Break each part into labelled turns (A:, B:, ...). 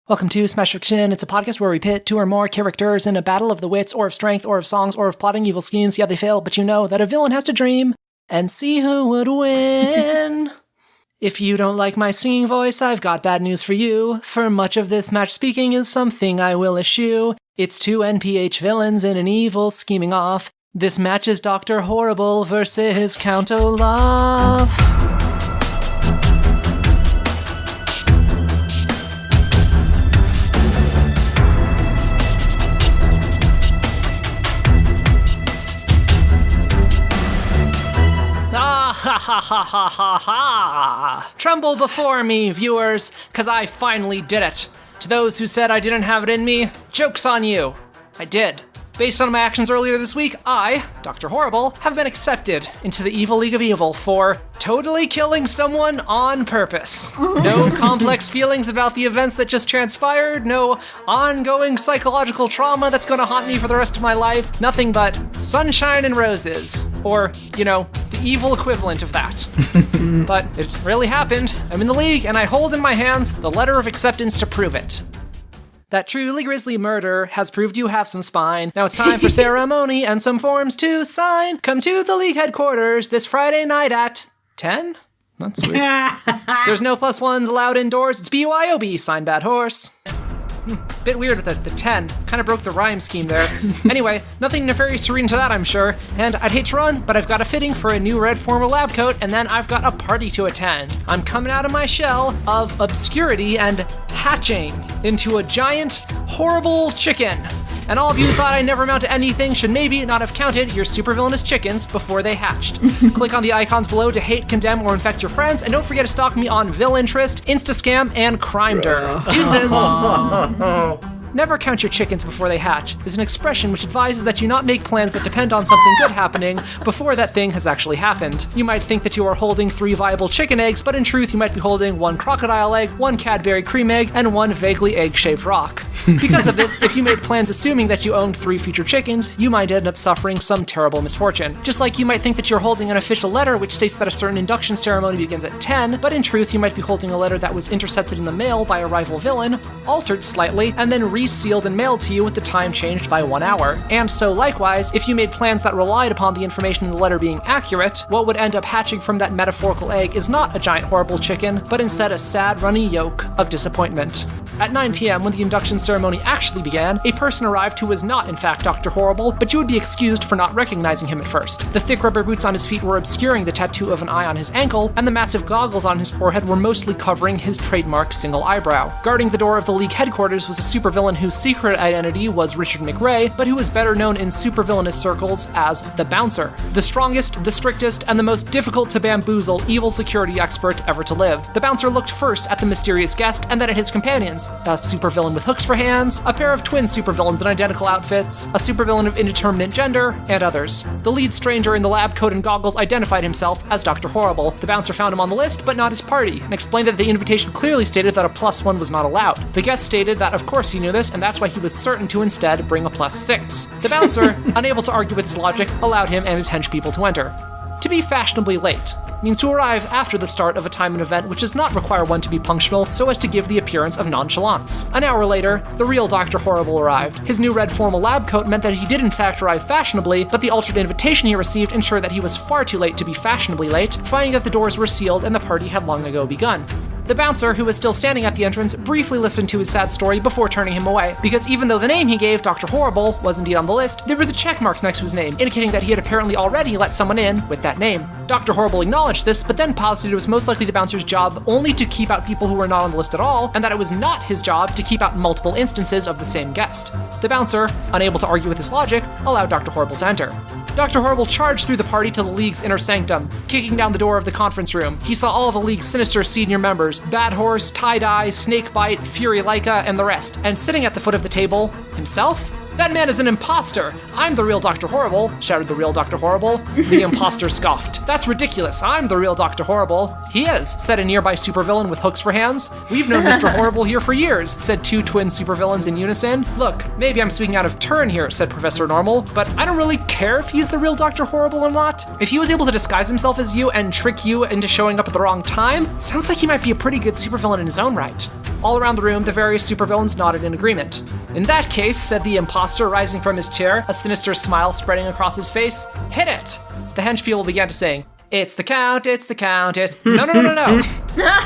A: Welcome to Smash Fiction. It's a podcast where we pit two or more characters in a battle of the wits, or of strength, or of songs, or of plotting evil schemes. Yeah, they fail, but you know that a villain has to dream and see who would win. If you don't like my singing voice, I've got bad news for you. For much of this match, speaking is something I will eschew. It's two NPH villains in an evil scheming off. This match is Dr. Horrible versus Count Olaf. Ha ha ha ha ha ha! Tremble before me, viewers, cause I finally did it. To those who said I didn't have it in me, joke's on you. I did. Based on my actions earlier this week, I, Dr. Horrible, have been accepted into the Evil League of Evil for totally killing someone on purpose. No complex feelings about the events that just transpired, no ongoing psychological trauma that's gonna haunt me for the rest of my life, nothing but sunshine and roses. Or, you know, the evil equivalent of that. But it really happened. I'm in the league, and I hold in my hands the letter of acceptance to prove it. That truly grisly murder has proved you have some spine. Now it's time for ceremony and some forms to sign. Come to the league headquarters this Friday night at 10? That's weird. There's no plus ones allowed indoors. It's BYOB, sign Bad Horse. Bit weird with the 10. Kind of broke the rhyme scheme there. Anyway, nothing nefarious to read into that, I'm sure. And I'd hate to run, but I've got a fitting for a new red formal lab coat, and then I've got a party to attend. I'm coming out of my shell of obscurity and hatching into a giant, horrible chicken. And all of you who thought I never amount to anything should maybe not have counted your super villainous chickens before they hatched. Click on the icons below to hate, condemn, or infect your friends, and don't forget to stalk me on Villinterest, Instascam, and CrimeDer. Deuces! Never count your chickens before they hatch is an expression which advises that you not make plans that depend on something good happening before that thing has actually happened. You might think that you are holding 3 viable chicken eggs, but in truth you might be holding 1 crocodile egg, 1 Cadbury cream egg, and 1 vaguely egg-shaped rock. Because of this, if you made plans assuming that you owned 3 future chickens, you might end up suffering some terrible misfortune. Just like you might think that you're holding an official letter which states that a certain induction ceremony begins at 10, but in truth you might be holding a letter that was intercepted in the mail by a rival villain, altered slightly, and then resealed and mailed to you with the time changed by 1 hour. And so likewise, if you made plans that relied upon the information in the letter being accurate, what would end up hatching from that metaphorical egg is not a giant horrible chicken, but instead a sad runny yolk of disappointment. At 9 p.m., when the induction ceremony actually began, a person arrived who was not in fact Dr. Horrible, but you would be excused for not recognizing him at first. The thick rubber boots on his feet were obscuring the tattoo of an eye on his ankle, and the massive goggles on his forehead were mostly covering his trademark single eyebrow. Guarding the door of the League headquarters was a supervillain whose secret identity was Richard McRae, but who was better known in supervillainous circles as the Bouncer, the strongest, the strictest, and the most difficult to bamboozle evil security expert ever to live. The Bouncer looked first at the mysterious guest and then at his companions, a supervillain with hooks for hands, a pair of twin supervillains in identical outfits, a supervillain of indeterminate gender, and others. The lead stranger in the lab coat and goggles identified himself as Dr. Horrible. The Bouncer found him on the list, but not his party, and explained that the invitation clearly stated that a +1 was not allowed. The guest stated that of course he knew this, and that's why he was certain to instead bring a +6. The Bouncer, unable to argue with his logic, allowed him and his henchpeople to enter. To be fashionably late means to arrive after the start of a time and event which does not require one to be punctual so as to give the appearance of nonchalance. An hour later, the real Dr. Horrible arrived. His new red formal lab coat meant that he did in fact arrive fashionably, but the altered invitation he received ensured that he was far too late to be fashionably late, finding that the doors were sealed and the party had long ago begun. The Bouncer, who was still standing at the entrance, briefly listened to his sad story before turning him away, because even though the name he gave, Dr. Horrible, was indeed on the list, there was a check mark next to his name, indicating that he had apparently already let someone in with that name. Dr. Horrible acknowledged this, but then posited it was most likely the Bouncer's job only to keep out people who were not on the list at all, and that it was not his job to keep out multiple instances of the same guest. The Bouncer, unable to argue with his logic, allowed Dr. Horrible to enter. Dr. Horrible charged through the party to the League's inner sanctum, kicking down the door of the conference room. He saw all of the League's sinister senior members, Bad Horse, Tie-Dye, Snakebite, Fury Laika, and the rest, and sitting at the foot of the table, himself? That man is an imposter! I'm the real Dr. Horrible, shouted the real Dr. Horrible. The imposter scoffed. That's ridiculous, I'm the real Dr. Horrible. He is, said a nearby supervillain with hooks for hands. We've known Mr. Horrible here for years, said 2 twin supervillains in unison. Look, maybe I'm speaking out of turn here, said Professor Normal, but I don't really care if he's the real Dr. Horrible or not. If he was able to disguise himself as you and trick you into showing up at the wrong time, sounds like he might be a pretty good supervillain in his own right. All around the room, the various supervillains nodded in agreement. In that case, said the imposter, rising from his chair, a sinister smile spreading across his face, hit it! The hench people began to sing, it's the Countess. No,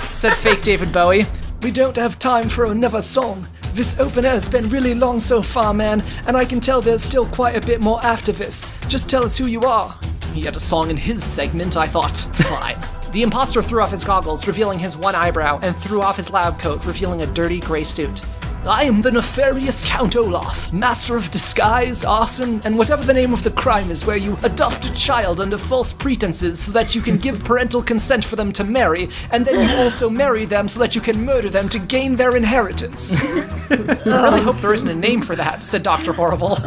A: said fake David Bowie. We don't have time for another song. This opener has been really long so far, man, and I can tell there's still quite a bit more after this. Just tell us who you are. He had a song in his segment, I thought. Fine. The imposter threw off his goggles, revealing his one eyebrow, and threw off his lab coat, revealing a dirty gray suit. I am the nefarious Count Olaf, master of disguise, arson, and whatever the name of the crime is where you adopt a child under false pretenses so that you can give parental consent for them to marry, and then you also marry them so that you can murder them to gain their inheritance. I really hope there isn't a name for that, said Dr. Horrible.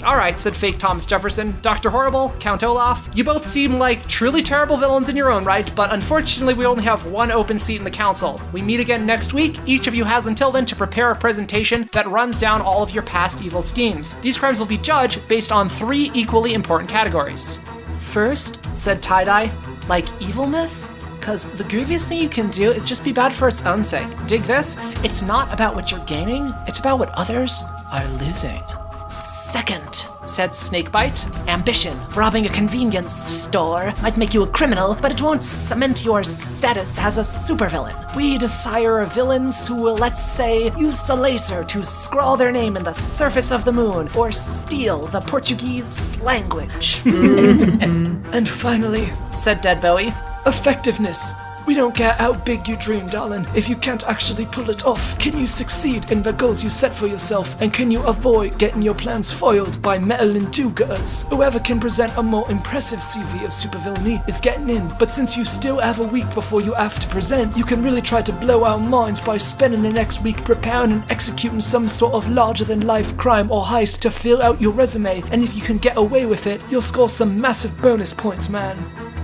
A: All right, said fake Thomas Jefferson. Dr. Horrible, Count Olaf, you both seem like truly terrible villains in your own right, but unfortunately we only have one open seat in the council. We meet again next week. Each of you has until then to prepare a presentation that runs down all of your past evil schemes. These crimes will be judged based on 3 equally important categories. First, said Tie-Dye, like evilness? Because the grieviest thing you can do is just be bad for its own sake. Dig this? It's not about what you're gaining, it's about what others are losing. Second, said Snakebite, ambition. Robbing a convenience store might make you a criminal, but it won't cement your status as a supervillain. We desire villains who will, let's say, use a laser to scrawl their name in the surface of the moon, or steal the Portuguese language. And finally, said Dead Bowie, effectiveness. We don't care how big you dream, darling. If you can't actually pull it off, can you succeed in the goals you set for yourself? And can you avoid getting your plans foiled by meddling do-gooders? Whoever can present a more impressive CV of supervillainy is getting in. But since you still have a week before you have to present, you can really try to blow our minds by spending the next week preparing and executing some sort of larger-than-life crime or heist to fill out your resume. And if you can get away with it, you'll score some massive bonus points, man.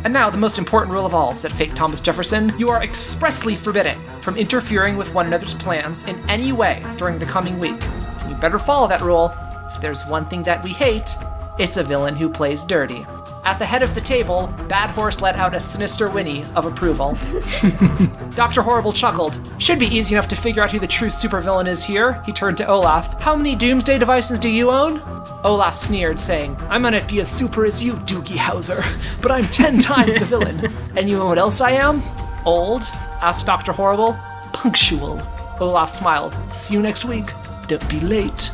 A: And now, the most important rule of all, said fake Thomas Jefferson, you are expressly forbidden from interfering with one another's plans in any way during the coming week. You better follow that rule. If there's one thing that we hate, it's a villain who plays dirty. At the head of the table, Bad Horse let out a sinister whinny of approval. Dr. Horrible chuckled. Should be easy enough to figure out who the true supervillain is here. He turned to Olaf. How many doomsday devices do you own? Olaf sneered, saying, I might not be as super as you, Doogie Howser, but I'm 10 times the villain. And you know what else I am? Old? Asked Dr. Horrible. Punctual. Olaf smiled. See you next week. Don't be late.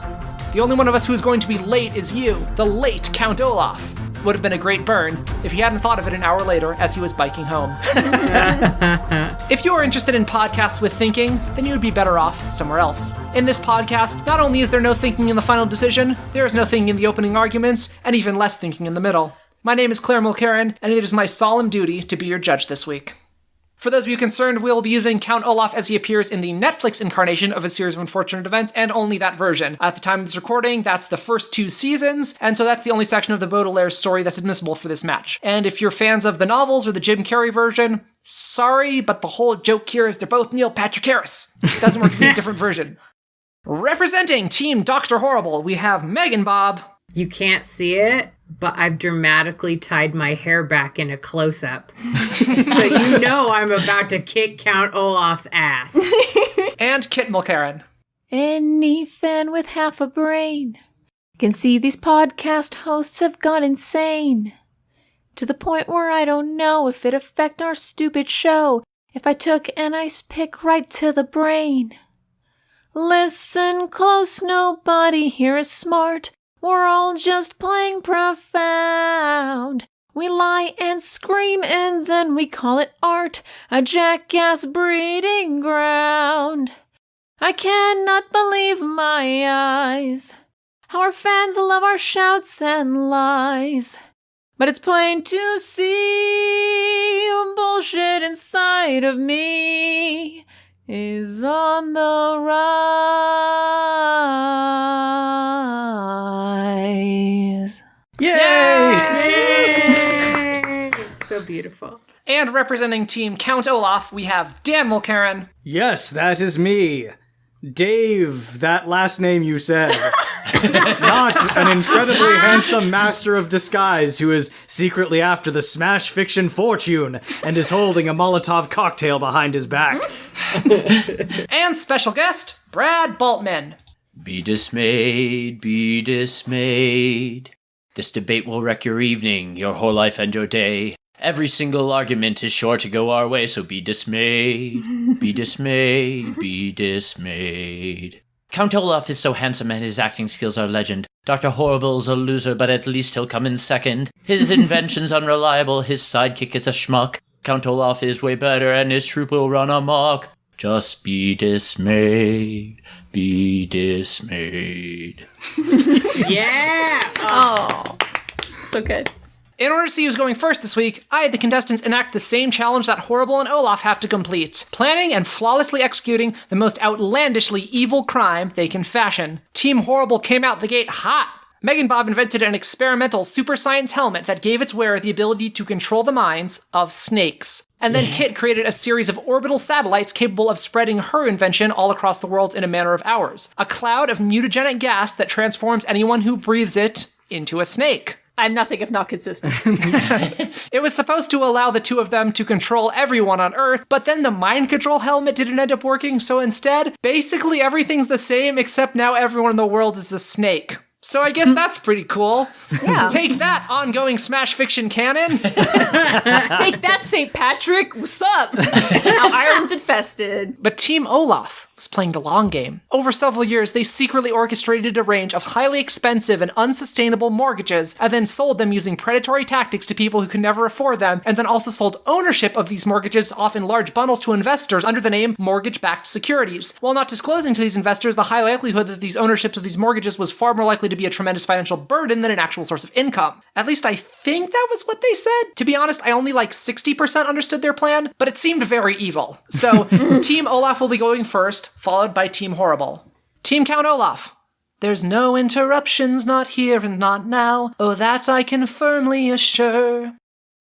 A: The only one of us who is going to be late is you, the late Count Olaf. Would have been a great burn if he hadn't thought of it an hour later as he was biking home. If you are interested in podcasts with thinking, then you would be better off somewhere else. In this podcast, not only is there no thinking in the final decision, there is no thinking in the opening arguments, and even less thinking in the middle. My name is Claire Mulcairn, and it is my solemn duty to be your judge this week. For those of you concerned, we'll be using Count Olaf as he appears in the Netflix incarnation of A Series of Unfortunate Events, and only that version. At the time of this recording, that's the first 2 seasons, and so that's the only section of the Baudelaire story that's admissible for this match. And if you're fans of the novels or the Jim Carrey version, sorry, but the whole joke here is they're both Neil Patrick Harris. It doesn't work if it's a different version. Representing Team Dr. Horrible, we have Meganbob.
B: You can't see it, but I've dramatically tied my hair back in a close-up. So you know I'm about to kick Count Olaf's ass.
A: And Kit Mulcairn.
C: Any fan with half a brain can see these podcast hosts have gone insane. To the point where I don't know if it'd affect our stupid show if I took an ice pick right to the brain. Listen close, nobody here is smart. We're all just playing profound. We lie and scream and then we call it art, a jackass breeding ground. I cannot believe my eyes, how our fans love our shouts and lies. But it's plain to see bullshit inside of me is on the rise.
A: Yay!
B: Yay! So beautiful.
A: And representing Team Count Olaf, we have Dan Mulcairn.
D: Yes, that is me. Dave, that last name you said. Not an incredibly handsome master of disguise who is secretly after the smash fiction fortune and is holding a Molotov cocktail behind his back.
A: And special guest, Brad Bultman.
E: Be dismayed, be dismayed. This debate will wreck your evening, your whole life and your day. Every single argument is sure to go our way, so be dismayed, be dismayed, be dismayed. Count Olaf is so handsome and his acting skills are legend. Dr. Horrible's a loser, but at least he'll come in second. His invention's unreliable, his sidekick is a schmuck. Count Olaf is way better and his troop will run amok. Just be dismayed, be dismayed.
B: Yeah!
C: Oh, so good.
A: In order to see who's going first this week, I had the contestants enact the same challenge that Horrible and Olaf have to complete, planning and flawlessly executing the most outlandishly evil crime they can fashion. Team Horrible came out the gate hot. Meganbob invented an experimental super science helmet that gave its wearer the ability to control the minds of snakes. And then Kit created a series of orbital satellites capable of spreading her invention all across the world in a matter of hours. A cloud of mutagenic gas that transforms anyone who breathes it into a snake.
C: I'm nothing if not consistent.
A: It was supposed to allow the two of them to control everyone on Earth, but then the mind control helmet didn't end up working, so instead, basically everything's the same except now everyone in the world is a snake. So I guess that's pretty cool.
C: Yeah.
A: Take that, ongoing Smash Fiction canon.
C: Take that, St. Patrick. What's up? Now Ireland's infested.
A: But Team Olaf was playing the long game. Over several years, they secretly orchestrated a range of highly expensive and unsustainable mortgages, and then sold them using predatory tactics to people who could never afford them, and then also sold ownership of these mortgages off in large bundles to investors under the name mortgage-backed securities, while not disclosing to these investors the high likelihood that these ownerships of these mortgages was far more likely to be a tremendous financial burden than an actual source of income. At least I think that was what they said. To be honest, I only 60% understood their plan, but it seemed very evil. So, Team Olaf will be going first, followed by Team Horrible. Team Count Olaf. There's no interruptions, not here and not now. Oh, that I can firmly assure.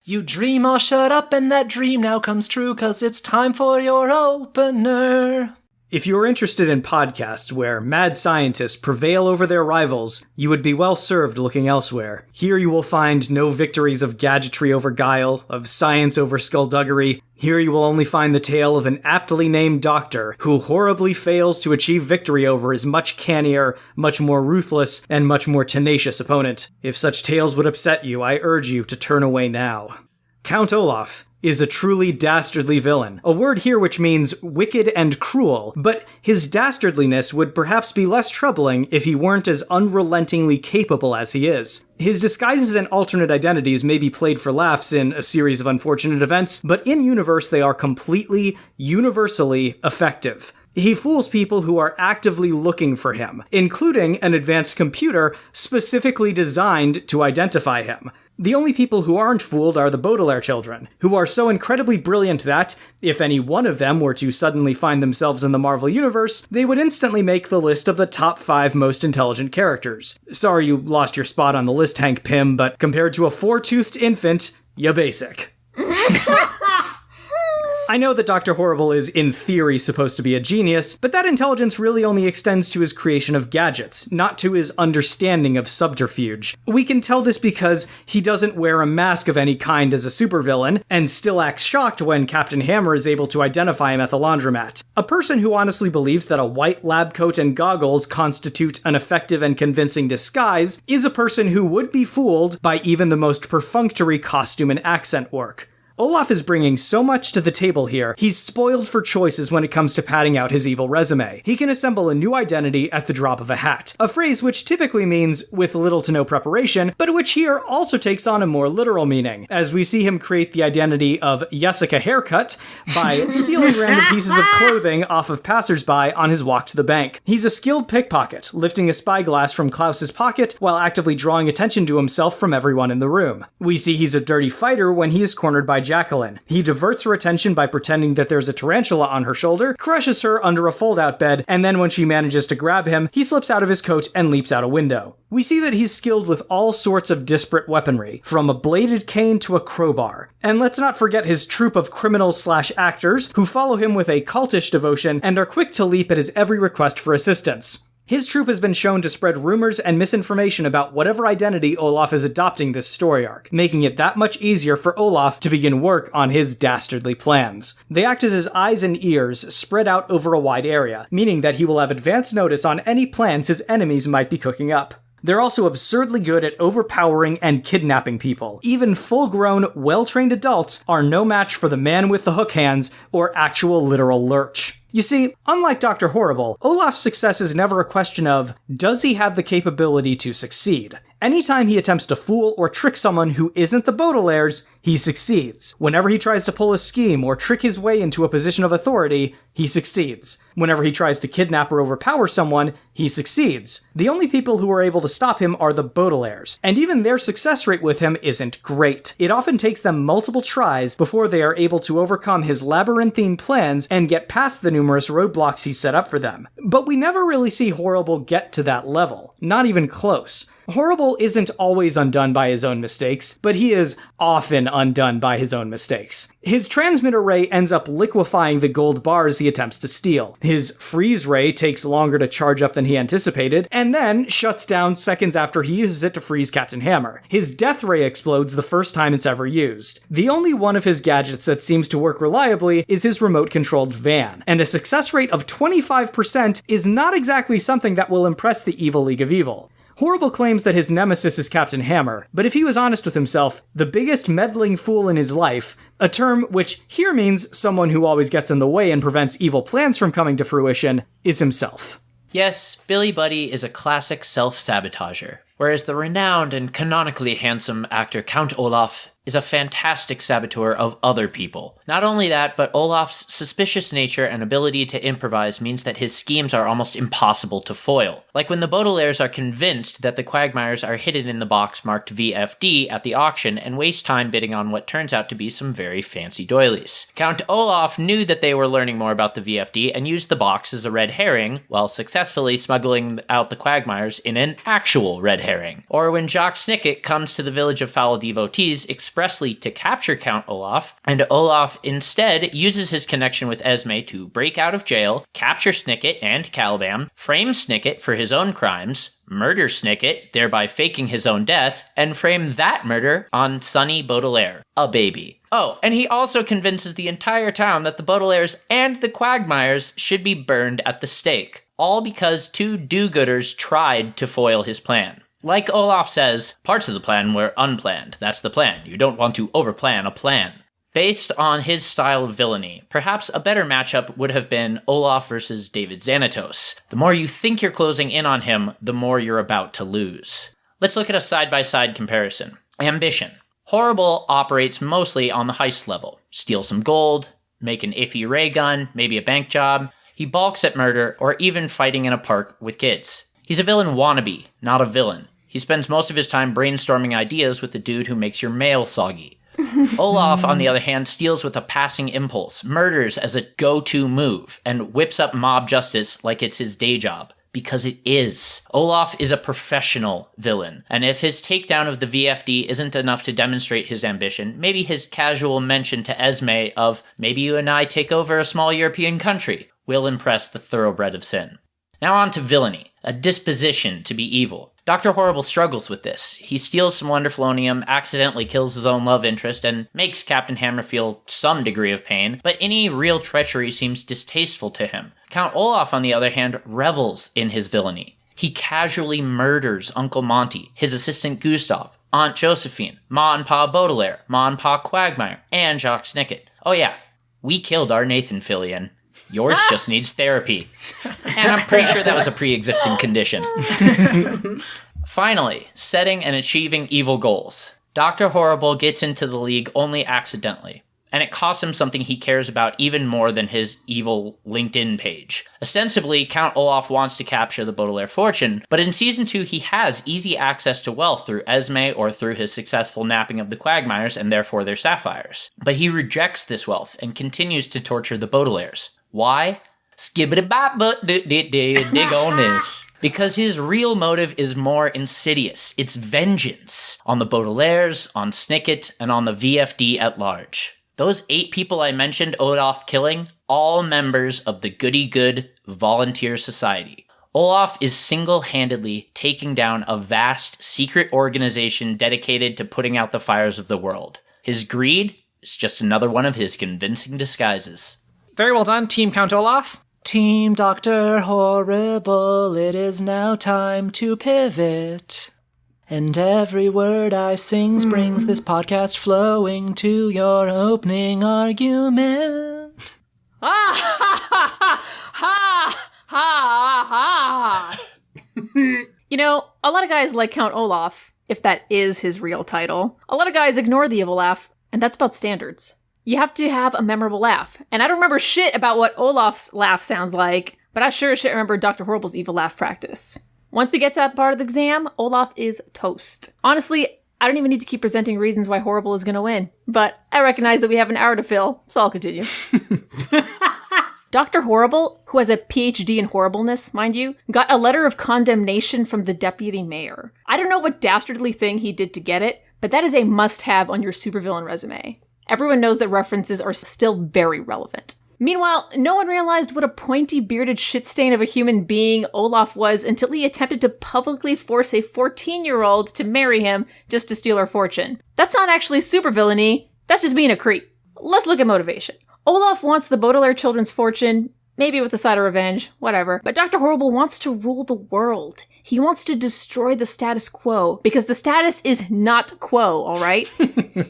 A: You dream all shut up and that dream now comes true, 'cause it's time for your opener.
D: If you are interested in podcasts where mad scientists prevail over their rivals, you would be well served looking elsewhere. Here you will find no victories of gadgetry over guile, of science over skullduggery. Here you will only find the tale of an aptly named doctor who horribly fails to achieve victory over his much cannier, much more ruthless, and much more tenacious opponent. If such tales would upset you, I urge you to turn away now. Count Olaf is a truly dastardly villain, a word here which means wicked and cruel, but his dastardliness would perhaps be less troubling if he weren't as unrelentingly capable as he is. His disguises and alternate identities may be played for laughs in a series of unfortunate events, but in-universe they are completely, universally effective. He fools people who are actively looking for him, including an advanced computer specifically designed to identify him. The only people who aren't fooled are the Baudelaire children, who are so incredibly brilliant that, if any one of them were to suddenly find themselves in the Marvel Universe, they would instantly make the list of the top 5 most intelligent characters. Sorry you lost your spot on the list, Hank Pym, but compared to a 4-toothed infant, you're basic. I know that Dr. Horrible is, in theory, supposed to be a genius, but that intelligence really only extends to his creation of gadgets, not to his understanding of subterfuge. We can tell this because he doesn't wear a mask of any kind as a supervillain, and still acts shocked when Captain Hammer is able to identify him at the laundromat. A person who honestly believes that a white lab coat and goggles constitute an effective and convincing disguise is a person who would be fooled by even the most perfunctory costume and accent work. Olaf is bringing so much to the table here, he's spoiled for choices when it comes to padding out his evil resume. He can assemble a new identity at the drop of a hat, a phrase which typically means with little to no preparation, but which here also takes on a more literal meaning, as we see him create the identity of Jessica Haircut by stealing random pieces of clothing off of passersby on his walk to the bank. He's a skilled pickpocket, lifting a spyglass from Klaus's pocket while actively drawing attention to himself from everyone in the room. We see he's a dirty fighter when he is cornered by Jacqueline. He diverts her attention by pretending that there's a tarantula on her shoulder, crushes her under a fold-out bed, and then when she manages to grab him, he slips out of his coat and leaps out a window. We see that he's skilled with all sorts of disparate weaponry, from a bladed cane to a crowbar. And let's not forget his troupe of criminals/actors who follow him with a cultish devotion and are quick to leap at his every request for assistance. His troupe has been shown to spread rumors and misinformation about whatever identity Olaf is adopting this story arc, making it that much easier for Olaf to begin work on his dastardly plans. They act as his eyes and ears spread out over a wide area, meaning that he will have advance notice on any plans his enemies might be cooking up. They're also absurdly good at overpowering and kidnapping people. Even full-grown, well-trained adults are no match for the man with the hook hands or actual literal lurch. You see, unlike Dr. Horrible, Olaf's success is never a question of, does he have the capability to succeed? Anytime he attempts to fool or trick someone who isn't the Baudelaires, he succeeds. Whenever he tries to pull a scheme or trick his way into a position of authority, he succeeds. Whenever he tries to kidnap or overpower someone, he succeeds. The only people who are able to stop him are the Baudelaires, and even their success rate with him isn't great. It often takes them multiple tries before they are able to overcome his labyrinthine plans and get past the numerous roadblocks he set up for them. But we never really see Horrible get to that level. Not even close. Horrible isn't always undone by his own mistakes, but he is often undone by his own mistakes. His transmitter ray ends up liquefying the gold bars he attempts to steal. His freeze ray takes longer to charge up than he anticipated, and then shuts down seconds after he uses it to freeze Captain Hammer. His death ray explodes the first time it's ever used. The only one of his gadgets that seems to work reliably is his remote-controlled van, and a success rate of 25% is not exactly something that will impress the Evil League of Evil. Horrible claims that his nemesis is Captain Hammer, but if he was honest with himself, the biggest meddling fool in his life, a term which here means someone who always gets in the way and prevents evil plans from coming to fruition, is himself.
E: Yes, Billy Buddy is a classic self-sabotager, whereas the renowned and canonically handsome actor Count Olaf is a fantastic saboteur of other people. Not only that, but Olaf's suspicious nature and ability to improvise means that his schemes are almost impossible to foil. Like when the Baudelaires are convinced that the Quagmires are hidden in the box marked VFD at the auction and waste time bidding on what turns out to be some very fancy doilies. Count Olaf knew that they were learning more about the VFD and used the box as a red herring, while successfully smuggling out the Quagmires in an actual red herring. Or when Jacques Snicket comes to the village of foul devotees expressly to capture Count Olaf, and Olaf instead uses his connection with Esme to break out of jail, capture Snicket and Caliban, frame Snicket for his own crimes, murder Snicket, thereby faking his own death, and frame that murder on Sonny Baudelaire, a baby. Oh, and he also convinces the entire town that the Baudelaires and the Quagmires should be burned at the stake, all because two do-gooders tried to foil his plan. Like Olaf says, parts of the plan were unplanned. That's the plan. You don't want to overplan a plan. Based on his style of villainy, perhaps a better matchup would have been Olaf versus David Xanatos. The more you think you're closing in on him, the more you're about to lose. Let's look at a side-by-side comparison. Ambition. Horrible operates mostly on the heist level. Steal some gold, make an iffy ray gun, maybe a bank job. He balks at murder or even fighting in a park with kids. He's a villain wannabe, not a villain. He spends most of his time brainstorming ideas with the dude who makes your mail soggy. Olaf, on the other hand, steals with a passing impulse, murders as a go-to move, and whips up mob justice like it's his day job. Because it is. Olaf is a professional villain, and if his takedown of the VFD isn't enough to demonstrate his ambition, maybe his casual mention to Esme of, maybe you and I take over a small European country, will impress the thoroughbred of sin. Now on to villainy, a disposition to be evil. Dr. Horrible struggles with this. He steals some Wonderflonium, accidentally kills his own love interest, and makes Captain Hammer feel some degree of pain, but any real treachery seems distasteful to him. Count Olaf, on the other hand, revels in his villainy. He casually murders Uncle Monty, his assistant Gustav, Aunt Josephine, Ma and Pa Baudelaire, Ma and Pa Quagmire, and Jacques Snicket. Oh yeah, we killed our Nathan Fillion. Yours just needs therapy. And I'm pretty sure that was a pre-existing condition. Finally, setting and achieving evil goals. Dr. Horrible gets into the League only accidentally, and it costs him something he cares about even more than his evil LinkedIn page. Ostensibly, Count Olaf wants to capture the Baudelaire fortune, but in Season 2 he has easy access to wealth through Esme or through his successful napping of the Quagmires and therefore their sapphires. But he rejects this wealth and continues to torture the Baudelaires. Why? Skibbity-bop-but dig on this. Because his real motive is more insidious. It's vengeance on the Baudelaires, on Snicket, and on the VFD at large. Those 8 people I mentioned Olaf killing, all members of the goody-good volunteer society. Olaf is single-handedly taking down a vast secret organization dedicated to putting out the fires of the world. His greed is just another one of his convincing disguises.
A: Very well done, Team Count Olaf. Team Dr. Horrible, it is now time to pivot. And every word I sing brings this podcast flowing to your opening argument.
C: Ha ha ha ha. You know, a lot of guys like Count Olaf, if that is his real title. A lot of guys ignore the evil laugh, and that's about standards. You have to have a memorable laugh. And I don't remember shit about what Olaf's laugh sounds like, but I sure as shit remember Dr. Horrible's evil laugh practice. Once we get to that part of the exam, Olaf is toast. Honestly, I don't even need to keep presenting reasons why Horrible is gonna win. But I recognize that we have an hour to fill, so I'll continue. Dr. Horrible, who has a PhD in horribleness, mind you, got a letter of condemnation from the deputy mayor. I don't know what dastardly thing he did to get it, but that is a must-have on your supervillain resume. Everyone knows that references are still very relevant. Meanwhile, no one realized what a pointy-bearded shit stain of a human being Olaf was until he attempted to publicly force a 14-year-old to marry him just to steal her fortune. That's not actually supervillainy, that's just being a creep. Let's look at motivation. Olaf wants the Baudelaire children's fortune, maybe with a side of revenge, whatever. But Dr. Horrible wants to rule the world. He wants to destroy the status quo, because the status is not quo, alright?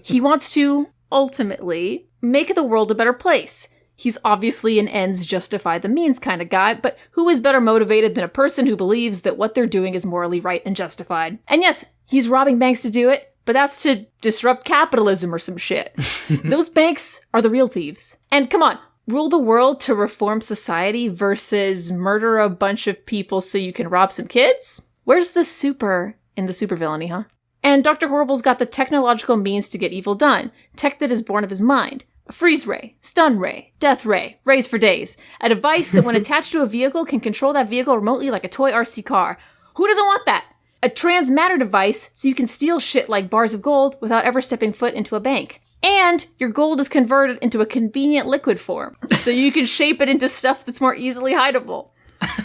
C: He wants to, ultimately, make the world a better place. He's obviously an ends justify the means kind of guy, but who is better motivated than a person who believes that what they're doing is morally right and justified? And yes, he's robbing banks to do it, but that's to disrupt capitalism or some shit. Those banks are the real thieves. And come on, rule the world to reform society versus murder a bunch of people so you can rob some kids? Where's the super in the supervillainy, huh? And Dr. Horrible's got the technological means to get evil done. Tech that is born of his mind. A freeze ray, stun ray, death ray, rays for days. A device that when attached to a vehicle can control that vehicle remotely like a toy RC car. Who doesn't want that? A transmatter device so you can steal shit like bars of gold without ever stepping foot into a bank. And your gold is converted into a convenient liquid form, so you can shape it into stuff that's more easily hideable.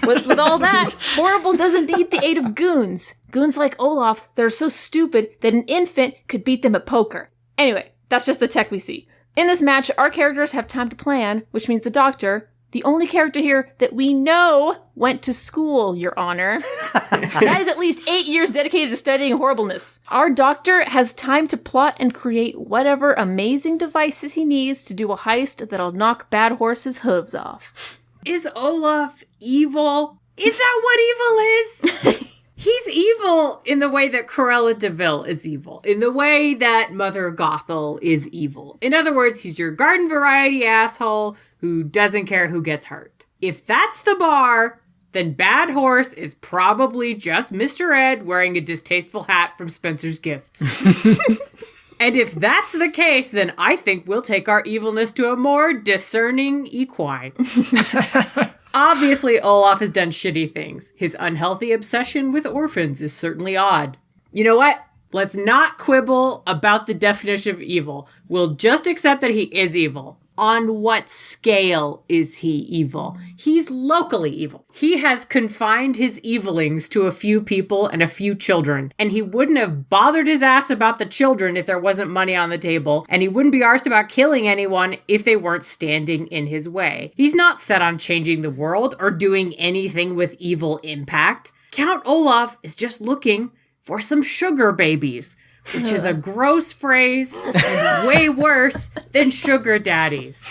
C: With all that, Horrible doesn't need the aid of goons. Goons like Olaf's that are so stupid that an infant could beat them at poker. Anyway, that's just the tech we see. In this match, our characters have time to plan, which means the Doctor, the only character here that we know went to school, Your Honor. That is at least 8 years dedicated to studying horribleness. Our Doctor has time to plot and create whatever amazing devices he needs to do a heist that'll knock Bad Horse's hooves off.
B: Is Olaf evil? Is that what evil is? He's evil in the way that Cruella de Vil is evil. In the way that Mother Gothel is evil. In other words, he's your garden variety asshole who doesn't care who gets hurt. If that's the bar, then Bad Horse is probably just Mr. Ed wearing a distasteful hat from Spencer's Gifts. And if that's the case, then I think we'll take our evilness to a more discerning equine. Obviously, Olaf has done shitty things. His unhealthy obsession with orphans is certainly odd. You know what? Let's not quibble about the definition of evil. We'll just accept that he is evil. On what scale is he evil? He's locally evil. He has confined his evilings to a few people and a few children. And he wouldn't have bothered his ass about the children if there wasn't money on the table. And he wouldn't be arsed about killing anyone if they weren't standing in his way. He's not set on changing the world or doing anything with evil impact. Count Olaf is just looking for some sugar babies, which is a gross phrase and way worse than sugar daddies.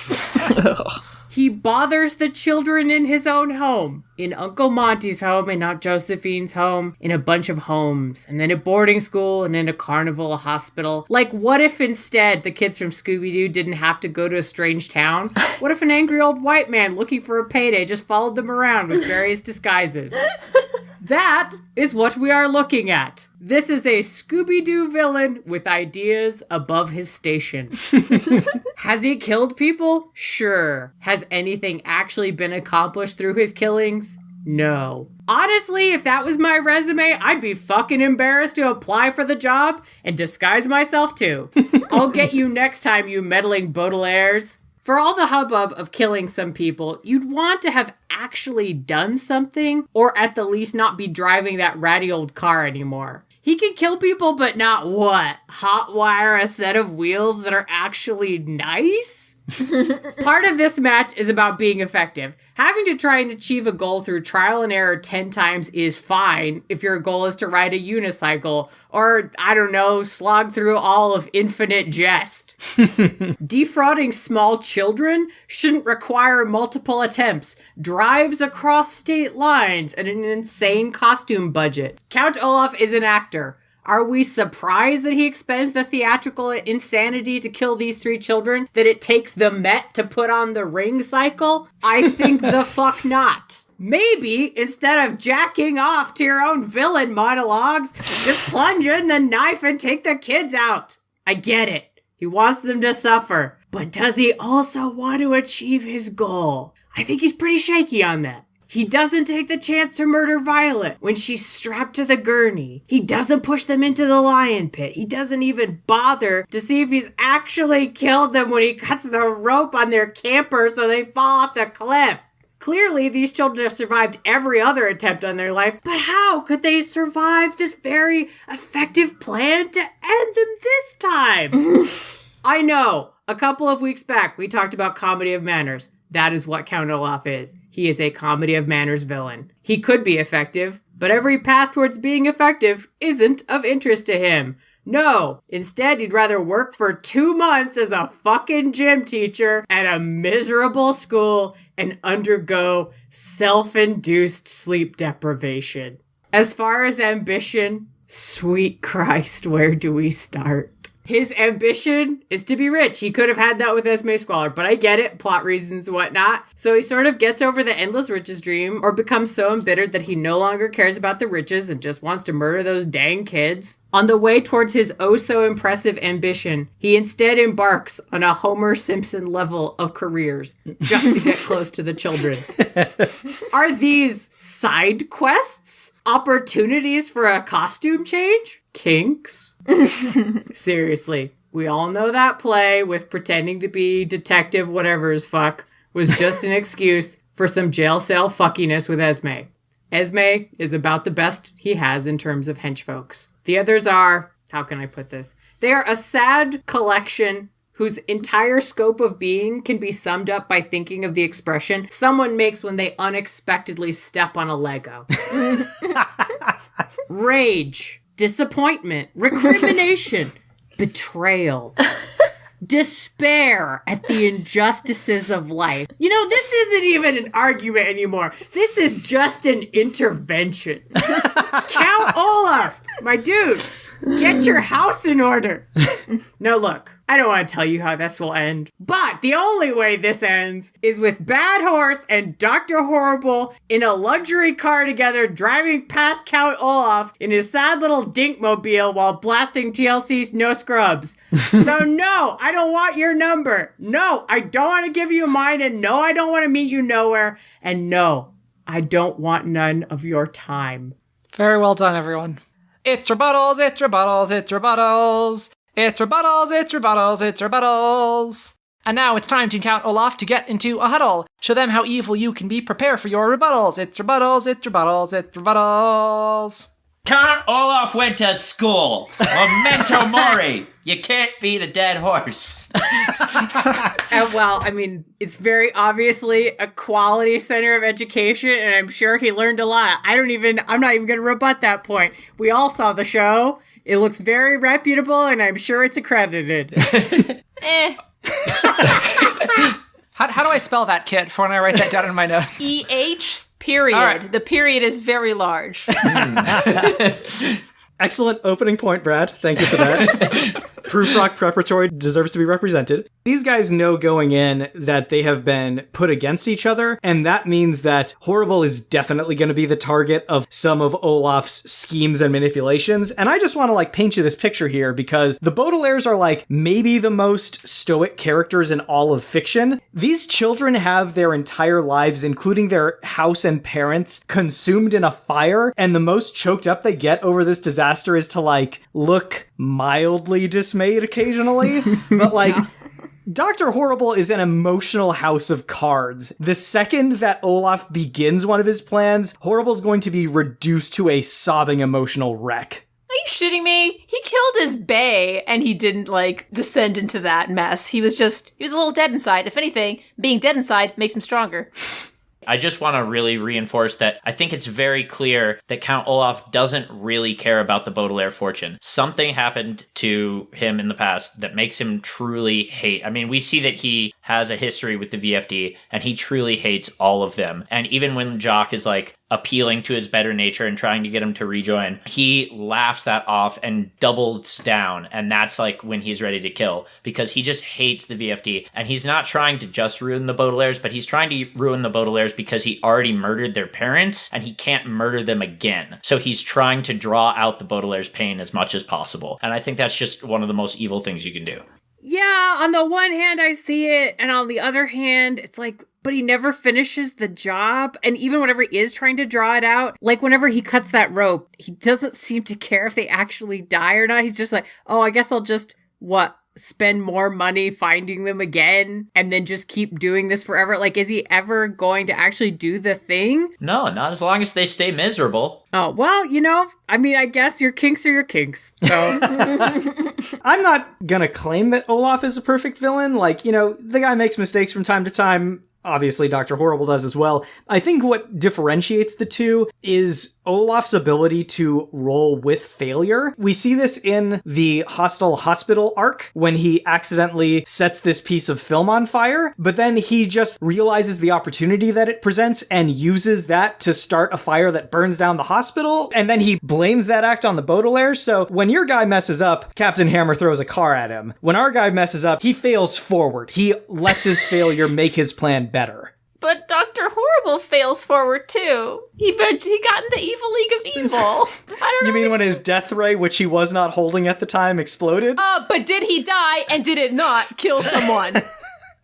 B: He bothers the children in his own home, in Uncle Monty's home and Aunt Josephine's home, in a bunch of homes, and then a boarding school, and then a carnival, a hospital. Like, what if instead the kids from Scooby-Doo didn't have to go to a strange town? What if an angry old white man looking for a payday just followed them around with various disguises? That is what we are looking at. This is a Scooby-Doo villain with ideas above his station. Has he killed people? Sure. Has anything actually been accomplished through his killings? No. Honestly, if that was my resume, I'd be fucking embarrassed to apply for the job and disguise myself too. I'll get you next time, you meddling Baudelaires. For all the hubbub of killing some people, you'd want to have actually done something, or at the least not be driving that ratty old car anymore. He can kill people, but not what? Hotwire a set of wheels that are actually nice? Part of this match is about being effective. Having to try and achieve a goal through trial and error 10 times is fine if your goal is to ride a unicycle or, I don't know, slog through all of Infinite Jest. Defrauding small children shouldn't require multiple attempts, drives across state lines, and an insane costume budget. Count Olaf is an actor. Are we surprised that he expends the theatrical insanity to kill these 3 children that it takes the Met to put on the ring cycle? I think the fuck not. Maybe, instead of jacking off to your own villain monologues, just plunge in the knife and take the kids out. I get it. He wants them to suffer. But does he also want to achieve his goal? I think he's pretty shaky on that. He doesn't take the chance to murder Violet when she's strapped to the gurney. He doesn't push them into the lion pit. He doesn't even bother to see if he's actually killed them when he cuts the rope on their camper so they fall off the cliff. Clearly, these children have survived every other attempt on their life, but how could they survive this very effective plan to end them this time? I know, a couple of weeks back, we talked about comedy of manners. That is what Count Olaf is. He is a comedy of manners villain. He could be effective, but every path towards being effective isn't of interest to him. No, instead he'd rather work for 2 months as a fucking gym teacher at a miserable school and undergo self-induced sleep deprivation. As far as ambition, sweet Christ, where do we start? His ambition is to be rich. He could have had that with Esme Squalor, but I get it, plot reasons and whatnot. So he sort of gets over the endless riches dream or becomes so embittered that he no longer cares about the riches and just wants to murder those dang kids. On the way towards his oh-so-impressive ambition, he instead embarks on a Homer Simpson level of careers just to get close to the children. Are these side quests? Opportunities for a costume change? Kinks? Seriously, we all know that play with pretending to be detective whatever as fuck was just an excuse for some jail cell fuckiness with Esme. Esme is about the best he has in terms of henchfolks. The others are, how can I put this? They are a sad collection whose entire scope of being can be summed up by thinking of the expression someone makes when they unexpectedly step on a Lego. Rage, disappointment, recrimination, betrayal, despair at the injustices of life. You know, this isn't even an argument anymore. This is just an intervention. Count Olaf, my dude, get your house in order. No, look, I don't want to tell you how this will end, but the only way this ends is with Bad Horse and Dr. Horrible in a luxury car together driving past Count Olaf in his sad little dinkmobile while blasting TLC's No Scrubs. So no, I don't want your number. No, I don't want to give you mine, and no, I don't want to meet you nowhere. And no, I don't want none of your time.
A: Very well done, everyone. It's rebuttals, it's rebuttals, it's rebuttals. It's rebuttals, it's rebuttals, it's rebuttals. And now it's time to Count Olaf to get into a huddle. Show them how evil you can be. Prepare for your rebuttals. It's rebuttals, it's rebuttals, it's rebuttals.
E: Count Olaf went to school. Memento mori. You can't beat a dead horse.
B: And well, I mean, it's very obviously a quality center of education, and I'm sure he learned a lot. I'm not even going to rebut that point. We all saw the show. It looks very reputable, and I'm sure it's accredited.
A: How do I spell that, Kit, for when I write that down in my notes?
C: EH, period.
A: Right.
C: The period is very large.
D: Excellent opening point, Brad. Thank you for that. Proof Rock Preparatory deserves to be represented. These guys know going in that they have been put against each other, and that means that Horrible is definitely going to be the target of some of Olaf's schemes and manipulations. And I just want to paint you this picture here because the Baudelaires are maybe the most stoic characters in all of fiction. These children have their entire lives, including their house and parents, consumed in a fire, and the most choked up they get over this disaster is to look mildly dismayed occasionally, but Dr. Horrible is an emotional house of cards. The second that Olaf begins one of his plans, Horrible's going to be reduced to a sobbing emotional wreck.
C: Are you shitting me? He killed his bae and he didn't, descend into that mess. He was a little dead inside. If anything, being dead inside makes him stronger.
E: I just want to really reinforce that I think it's very clear that Count Olaf doesn't really care about the Baudelaire fortune. Something happened to him in the past that makes him truly hate. I mean, we see that he has a history with the VFD and he truly hates all of them. And even when Jock is appealing to his better nature and trying to get him to rejoin, he laughs that off and doubles down. And that's when he's ready to kill, because he just hates the VFD. And he's not trying to just ruin the Baudelaires, but he's trying to ruin the Baudelaires because he already murdered their parents and he can't murder them again. So he's trying to draw out the Baudelaire's pain as much as possible. And I think that's just one of the most evil things you can do.
B: Yeah, on the one hand, I see it. And on the other hand, it's but he never finishes the job. And even whenever he is trying to draw it out, whenever he cuts that rope, he doesn't seem to care if they actually die or not. He's just oh, I guess I'll just, spend more money finding them again and then just keep doing this forever? Is he ever going to actually do the thing?
E: No, not as long as they stay miserable.
B: Oh, well, I guess your kinks are your kinks. So
D: I'm not gonna claim that Olaf is a perfect villain. The guy makes mistakes from time to time. Obviously, Dr. Horrible does as well. I think what differentiates the two is Olaf's ability to roll with failure. We see this in the Hostile Hospital arc when he accidentally sets this piece of film on fire, but then he just realizes the opportunity that it presents and uses that to start a fire that burns down the hospital, and then he blames that act on the Baudelaire. So when your guy messes up, Captain Hammer throws a car at him. When our guy messes up, he fails forward. He lets his failure make his plan better.
C: But Dr. Horrible fails forward, too. He got in the evil league of evil. I don't know.
D: You mean when his death ray, which he was not holding at the time, exploded?
C: But did he die and did it not kill someone?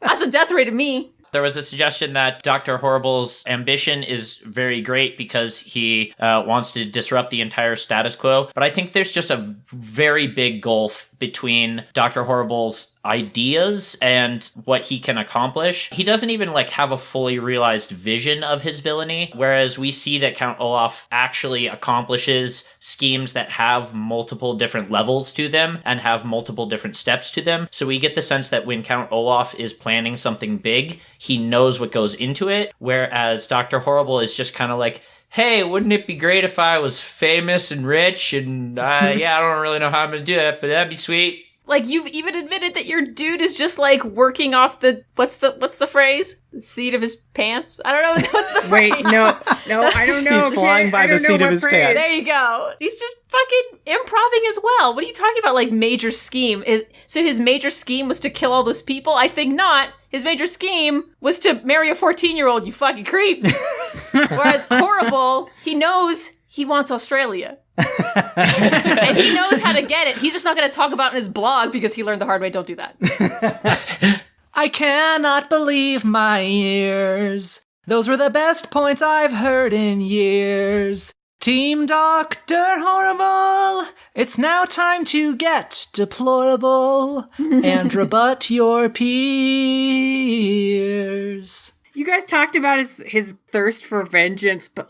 C: That's a death ray to me.
E: There was a suggestion that Dr. Horrible's ambition is very great because he wants to disrupt the entire status quo. But I think there's just a very big gulf between Dr. Horrible's ideas and what he can accomplish. He doesn't even have a fully realized vision of his villainy, whereas we see that Count Olaf actually accomplishes schemes that have multiple different levels to them and have multiple different steps to them. So we get the sense that when Count Olaf is planning something big, he knows what goes into it, whereas Dr. Horrible is just kind of hey, wouldn't it be great if I was famous and rich? And I don't really know how I'm going to do that, but that'd be sweet.
C: You've even admitted that your dude is just working off the what's the phrase? The seat of his pants? I don't know what's the phrase.
B: Wait, no, I don't know.
D: He's flying by the seat of his pants.
C: There you go. He's just fucking improving as well. What are you talking about? Major scheme so his major scheme was to kill all those people? I think not. His major scheme was to marry a 14-year-old, you fucking creep. Whereas Horrible, he knows he wants Australia. And he knows how to get it. He's just not going to talk about it in his blog because he learned the hard way. Don't do that.
A: I cannot believe my ears. Those were the best points I've heard in years. Team Dr. Horrible, it's now time to get deplorable and rebut your peers.
B: You guys talked about his thirst for vengeance, but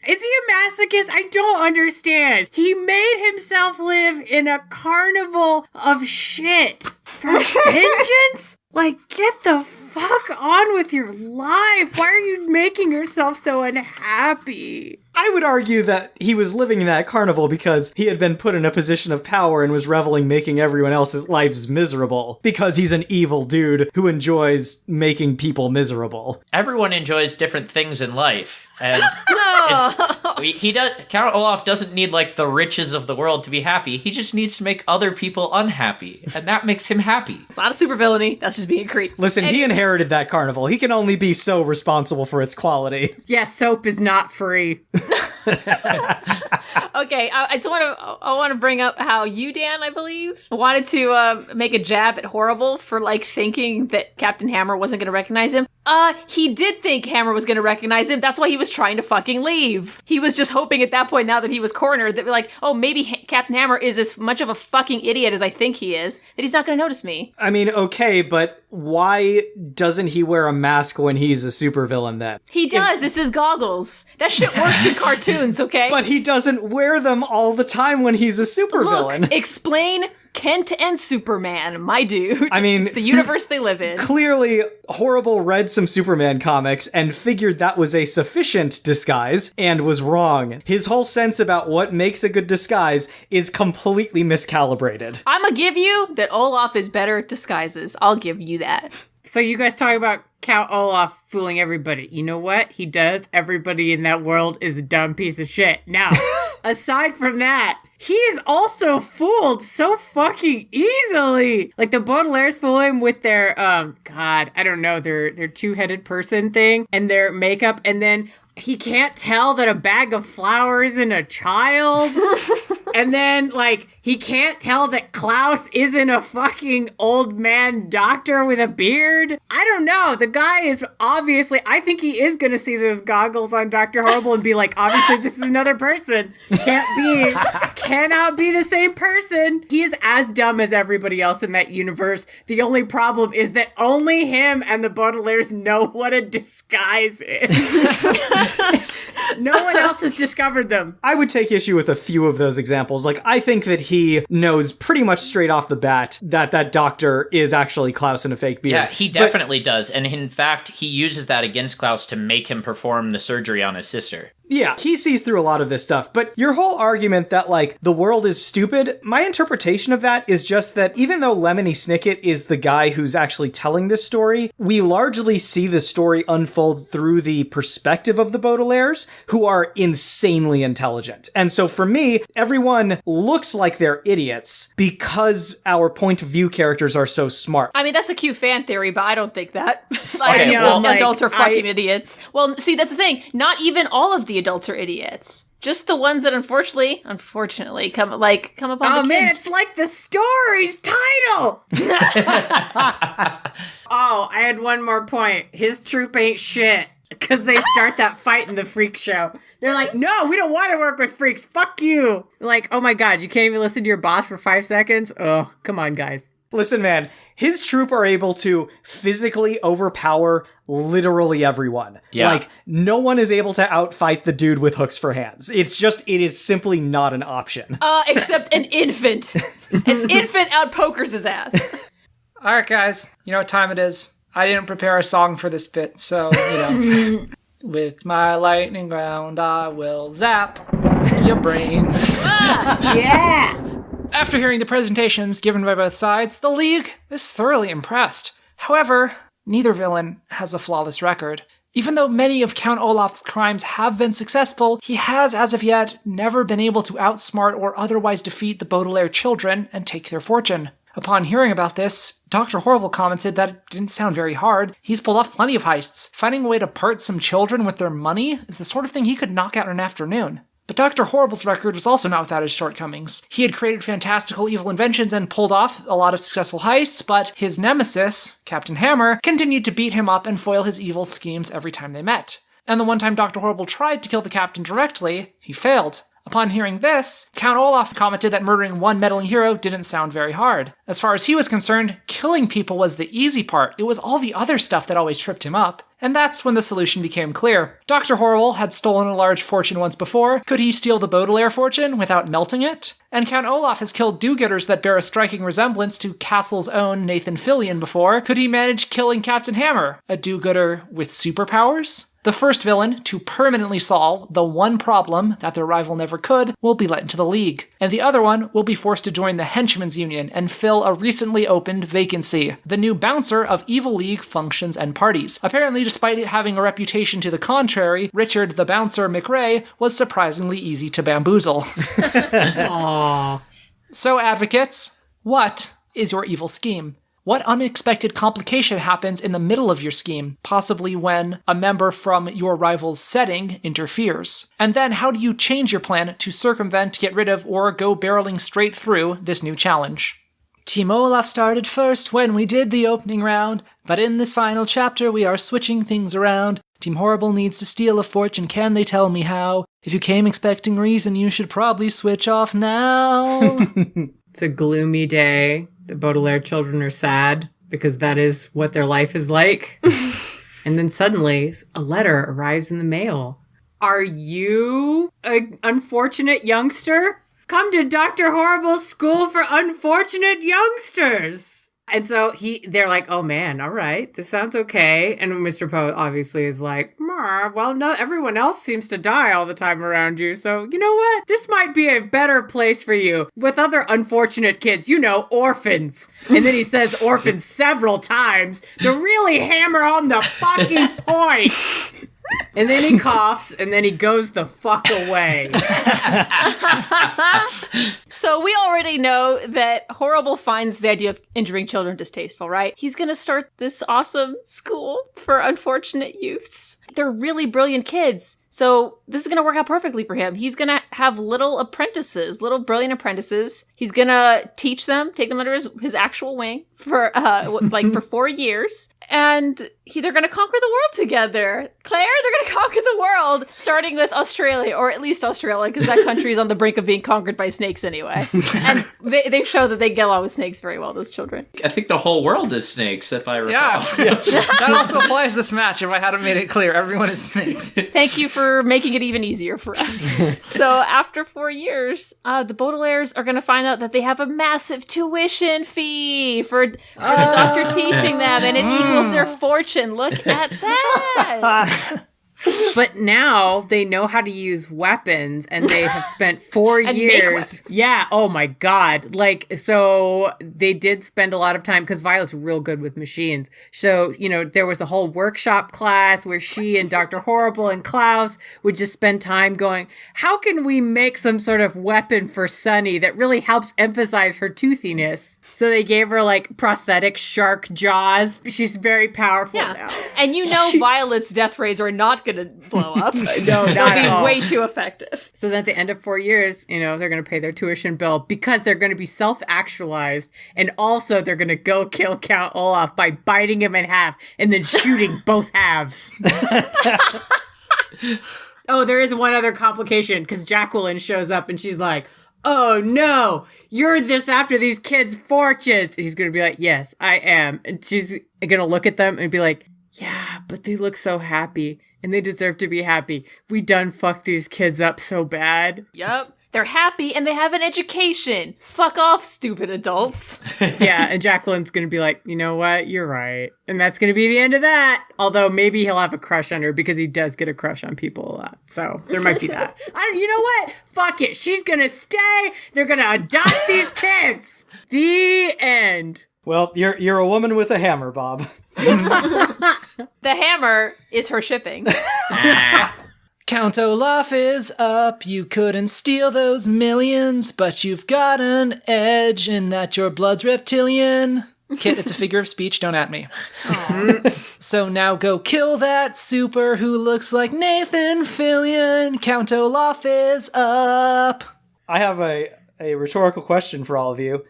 B: is he a masochist? I don't understand. He made himself live in a carnival of shit for vengeance? Get the fuck on with your life. Why are you making yourself so unhappy?
D: I would argue that he was living in that carnival because he had been put in a position of power and was reveling making everyone else's lives miserable. Because he's an evil dude who enjoys making people miserable.
E: Everyone enjoys different things in life. And
C: No.
E: Count Olaf doesn't need the riches of the world to be happy. He just needs to make other people unhappy. And that makes him happy.
C: It's not a super villainy. That's just being a creep.
D: Listen, he inherited that carnival. He can only be so responsible for its quality.
B: Yeah, soap is not free.
C: Okay, I want to bring up how you, Dan, I believe, wanted to make a jab at Horrible for thinking that Captain Hammer wasn't going to recognize him. He did think Hammer was going to recognize him. That's why he was trying to fucking leave. He was just hoping at that point, now that he was cornered, that like, oh, maybe Captain Hammer is as much of a fucking idiot as I think he is, that he's not going to notice me.
D: I mean, okay, but why doesn't he wear a mask when he's a supervillain then?
C: He does. This is goggles. That shit works in cartoons, okay?
D: But he doesn't wear them all the time when he's a supervillain.
C: Look, explain Kent and Superman, my dude.
D: I mean,
C: it's the universe they live in.
D: Clearly, Horrible read some Superman comics and figured that was a sufficient disguise and was wrong. His whole sense about what makes a good disguise is completely miscalibrated.
C: I'm gonna give you that Olaf is better at disguises. I'll give you that.
B: So you guys talk about Count Olaf fooling everybody. You know what? He does. Everybody in that world is a dumb piece of shit. Now, aside from that, he is also fooled so fucking easily. Like the Baudelaires fool him with their, their two-headed person thing and their makeup, and then he can't tell that a bag of flour isn't a child. And then, like, he can't tell that Klaus isn't a fucking old man doctor with a beard. I don't know. The guy is obviously, I think he is going to see those goggles on Dr. Horrible and be like, obviously this is another person. Cannot be the same person. He is as dumb as everybody else in that universe. The only problem is that only him and the Baudelaires know what a disguise is. No one else has discovered them.
D: I would take issue with a few of those examples. Like, I think that he knows pretty much straight off the bat that doctor is actually Klaus in a fake beard.
E: Yeah, he definitely does. And in fact, he uses that against Klaus to make him perform the surgery on his sister.
D: Yeah, he sees through a lot of this stuff, but your whole argument that, like, the world is stupid, my interpretation of that is just that even though Lemony Snicket is the guy who's actually telling this story, we largely see the story unfold through the perspective of the Baudelaires, who are insanely intelligent. And so for me, everyone looks like they're idiots because our point of view characters are so smart.
C: I mean, that's a cute fan theory, but I don't think that.
E: Okay, well,
C: adults are fucking idiots. Well, see, that's the thing. Not even all of the adults are idiots. Just the ones that unfortunately come upon the kids.
B: Oh man, it's like the story's title! Oh, I had one more point. His troop ain't shit. Because they start that fight in the freak show. They're like, no, we don't want to work with freaks. Fuck you. Like, oh my god, you can't even listen to your boss for 5 seconds? Oh, come on, guys.
D: Listen, man, his troop are able to physically overpower literally everyone.
E: Yeah.
D: Like, no one is able to outfight the dude with hooks for hands. It is simply not an option.
C: Except an infant. An infant outpokers his ass.
A: All right, guys, you know what time it is. I didn't prepare a song for this bit, so, with my lightning round, I will zap your brains.
B: Yeah!
A: After hearing the presentations given by both sides, the League is thoroughly impressed. However, neither villain has a flawless record. Even though many of Count Olaf's crimes have been successful, he has, as of yet, never been able to outsmart or otherwise defeat the Baudelaire children and take their fortune. Upon hearing about this, Dr. Horrible commented that it didn't sound very hard. He's pulled off plenty of heists. Finding a way to part some children with their money is the sort of thing he could knock out in an afternoon. But Dr. Horrible's record was also not without his shortcomings. He had created fantastical evil inventions and pulled off a lot of successful heists, but his nemesis, Captain Hammer, continued to beat him up and foil his evil schemes every time they met. And the one time Dr. Horrible tried to kill the captain directly, he failed. Upon hearing this, Count Olaf commented that murdering one meddling hero didn't sound very hard. As far as he was concerned, killing people was the easy part. It was all the other stuff that always tripped him up. And that's when the solution became clear. Dr. Horrible had stolen a large fortune once before. Could he steal the Baudelaire fortune without melting it? And Count Olaf has killed do-gooders that bear a striking resemblance to Castle's own Nathan Fillion before. Could he manage killing Captain Hammer, a do-gooder with superpowers? The first villain to permanently solve the one problem that their rival never could will be let into the League, and the other one will be forced to join the Henchmen's Union and fill a recently opened vacancy, the new bouncer of Evil League functions and parties. Apparently, despite having a reputation to the contrary, Richard the Bouncer McRae was surprisingly easy to bamboozle.
B: Aww.
A: So, advocates, what is your evil scheme? What unexpected complication happens in the middle of your scheme, possibly when a member from your rival's setting interferes? And then how do you change your plan to circumvent, get rid of, or go barreling straight through this new challenge? Team Olaf started first when we did the opening round, but in this final chapter we are switching things around. Team Horrible needs to steal a fortune, can they tell me how? If you came expecting reason, you should probably switch off now.
B: It's a gloomy day. The Baudelaire children are sad because that is what their life is like. And then suddenly, a letter arrives in the mail. Are you an unfortunate youngster? Come to Dr. Horrible's School for Unfortunate Youngsters. And so they're like, oh man, all right, this sounds okay. And Mr. Poe obviously is like, well, no, everyone else seems to die all the time around you. So you know what? This might be a better place for you with other unfortunate kids, orphans. And then he says orphans several times to really hammer home the fucking point. And then he coughs, and then he goes the fuck away.
C: So we already know that Horrible finds the idea of injuring children distasteful, right? He's going to start this awesome school for unfortunate youths. They're really brilliant kids. So this is going to work out perfectly for him. He's going to have little brilliant apprentices. He's going to teach them, take them under his actual wing for for 4 years. And they're going to conquer the world together. Claire, they're going to conquer the world, starting with Australia, or at least Australia, because that country is on the brink of being conquered by snakes anyway. And they've shown that they get along with snakes very well, those children.
E: I think the whole world is snakes, if I recall.
A: Yeah. That also applies to this match, if I hadn't made it clear. Everyone is snakes.
C: Thank you for making it even easier for us. So after 4 years, the Baudelaires are going to find out that they have a massive tuition fee for the doctor teaching them, and it equals their fortune. Look at that.
B: But now they know how to use weapons, and they have spent 4 years. Yeah. Oh my God. So they did spend a lot of time because Violet's real good with machines. So, there was a whole workshop class where she and Dr. Horrible and Klaus would just spend time going, how can we make some sort of weapon for Sunny that really helps emphasize her toothiness? So they gave her prosthetic shark jaws. She's very powerful now.
C: And Violet's death rays are not going to blow up.
B: No, not
C: They'll
B: at
C: be
B: all.
C: way too effective.
B: So then at the end of 4 years, they're going to pay their tuition bill because they're going to be self-actualized. And also they're going to go kill Count Olaf by biting him in half and then shooting both halves. Oh, there is one other complication because Jacqueline shows up and she's like, oh no, you're this after these kids' fortunes. And he's going to be like, yes, I am. And she's going to look at them and be like, yeah, but they look so happy and they deserve to be happy. We done fucked these kids up so bad.
C: Yep. They're happy and they have an education. Fuck off, stupid adults.
B: Yeah, and Jacqueline's going to be like, you know what? You're right. And that's going to be the end of that. Although maybe he'll have a crush on her because he does get a crush on people a lot. So there might be that. You know what? Fuck it. She's going to stay. They're going to adopt these kids. The end.
D: Well, you're a woman with a hammer, Bob.
C: The hammer is her shipping.
A: Count Olaf is up, you couldn't steal those millions, but you've got an edge in that your blood's reptilian. Kit, it's a figure of speech, don't at me. So now go kill that super who looks like Nathan Fillion. Count Olaf is up.
D: I have a rhetorical question for all of you.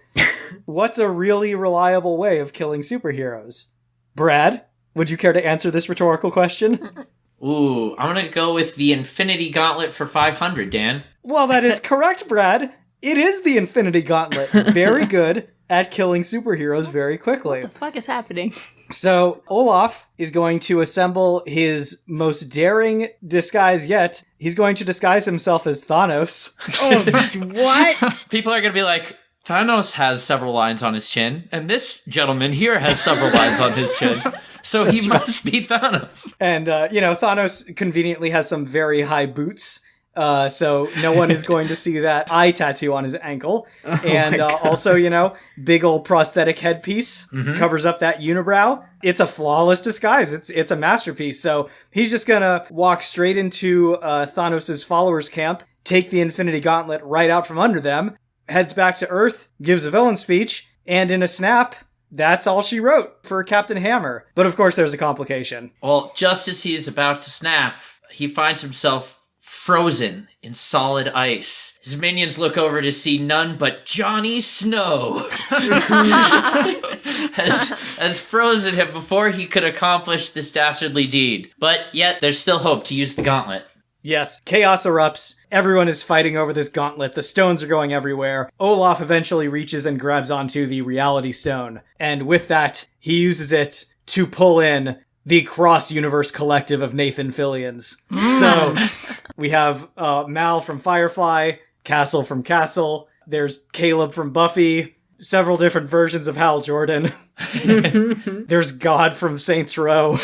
D: What's a really reliable way of killing superheroes? Brad, would you care to answer this rhetorical question?
E: Ooh, I'm gonna go with the Infinity Gauntlet for 500, Dan.
D: Well, that is correct, Brad. It is the Infinity Gauntlet. Very good at killing superheroes very quickly.
C: What the fuck is happening?
D: So Olaf is going to assemble his most daring disguise yet. He's going to disguise himself as Thanos.
B: Oh, what?
E: People are gonna be like, Thanos has several lines on his chin, and this gentleman here has several lines on his chin. So he must be Thanos.
D: And, Thanos conveniently has some very high boots. So no one is going to see that eye tattoo on his ankle. And also, big old prosthetic headpiece covers up that unibrow. It's a flawless disguise. It's a masterpiece. So he's just going to walk straight into Thanos' followers' camp, take the Infinity Gauntlet right out from under them, heads back to Earth, gives a villain speech, and in a snap, that's all she wrote for Captain Hammer. But of course, there's a complication.
E: Well, just as he is about to snap, he finds himself frozen in solid ice. His minions look over to see none but Johnny Snow has frozen him before he could accomplish this dastardly deed. But yet, there's still hope to use the gauntlet.
D: Yes, chaos erupts. Everyone is fighting over this gauntlet. The stones are going everywhere. Olaf eventually reaches and grabs onto the reality stone. And with that, he uses it to pull in the cross-universe collective of Nathan Fillions. So we have Mal from Firefly, Castle from Castle. There's Caleb from Buffy. Several different versions of Hal Jordan. There's God from Saints Row.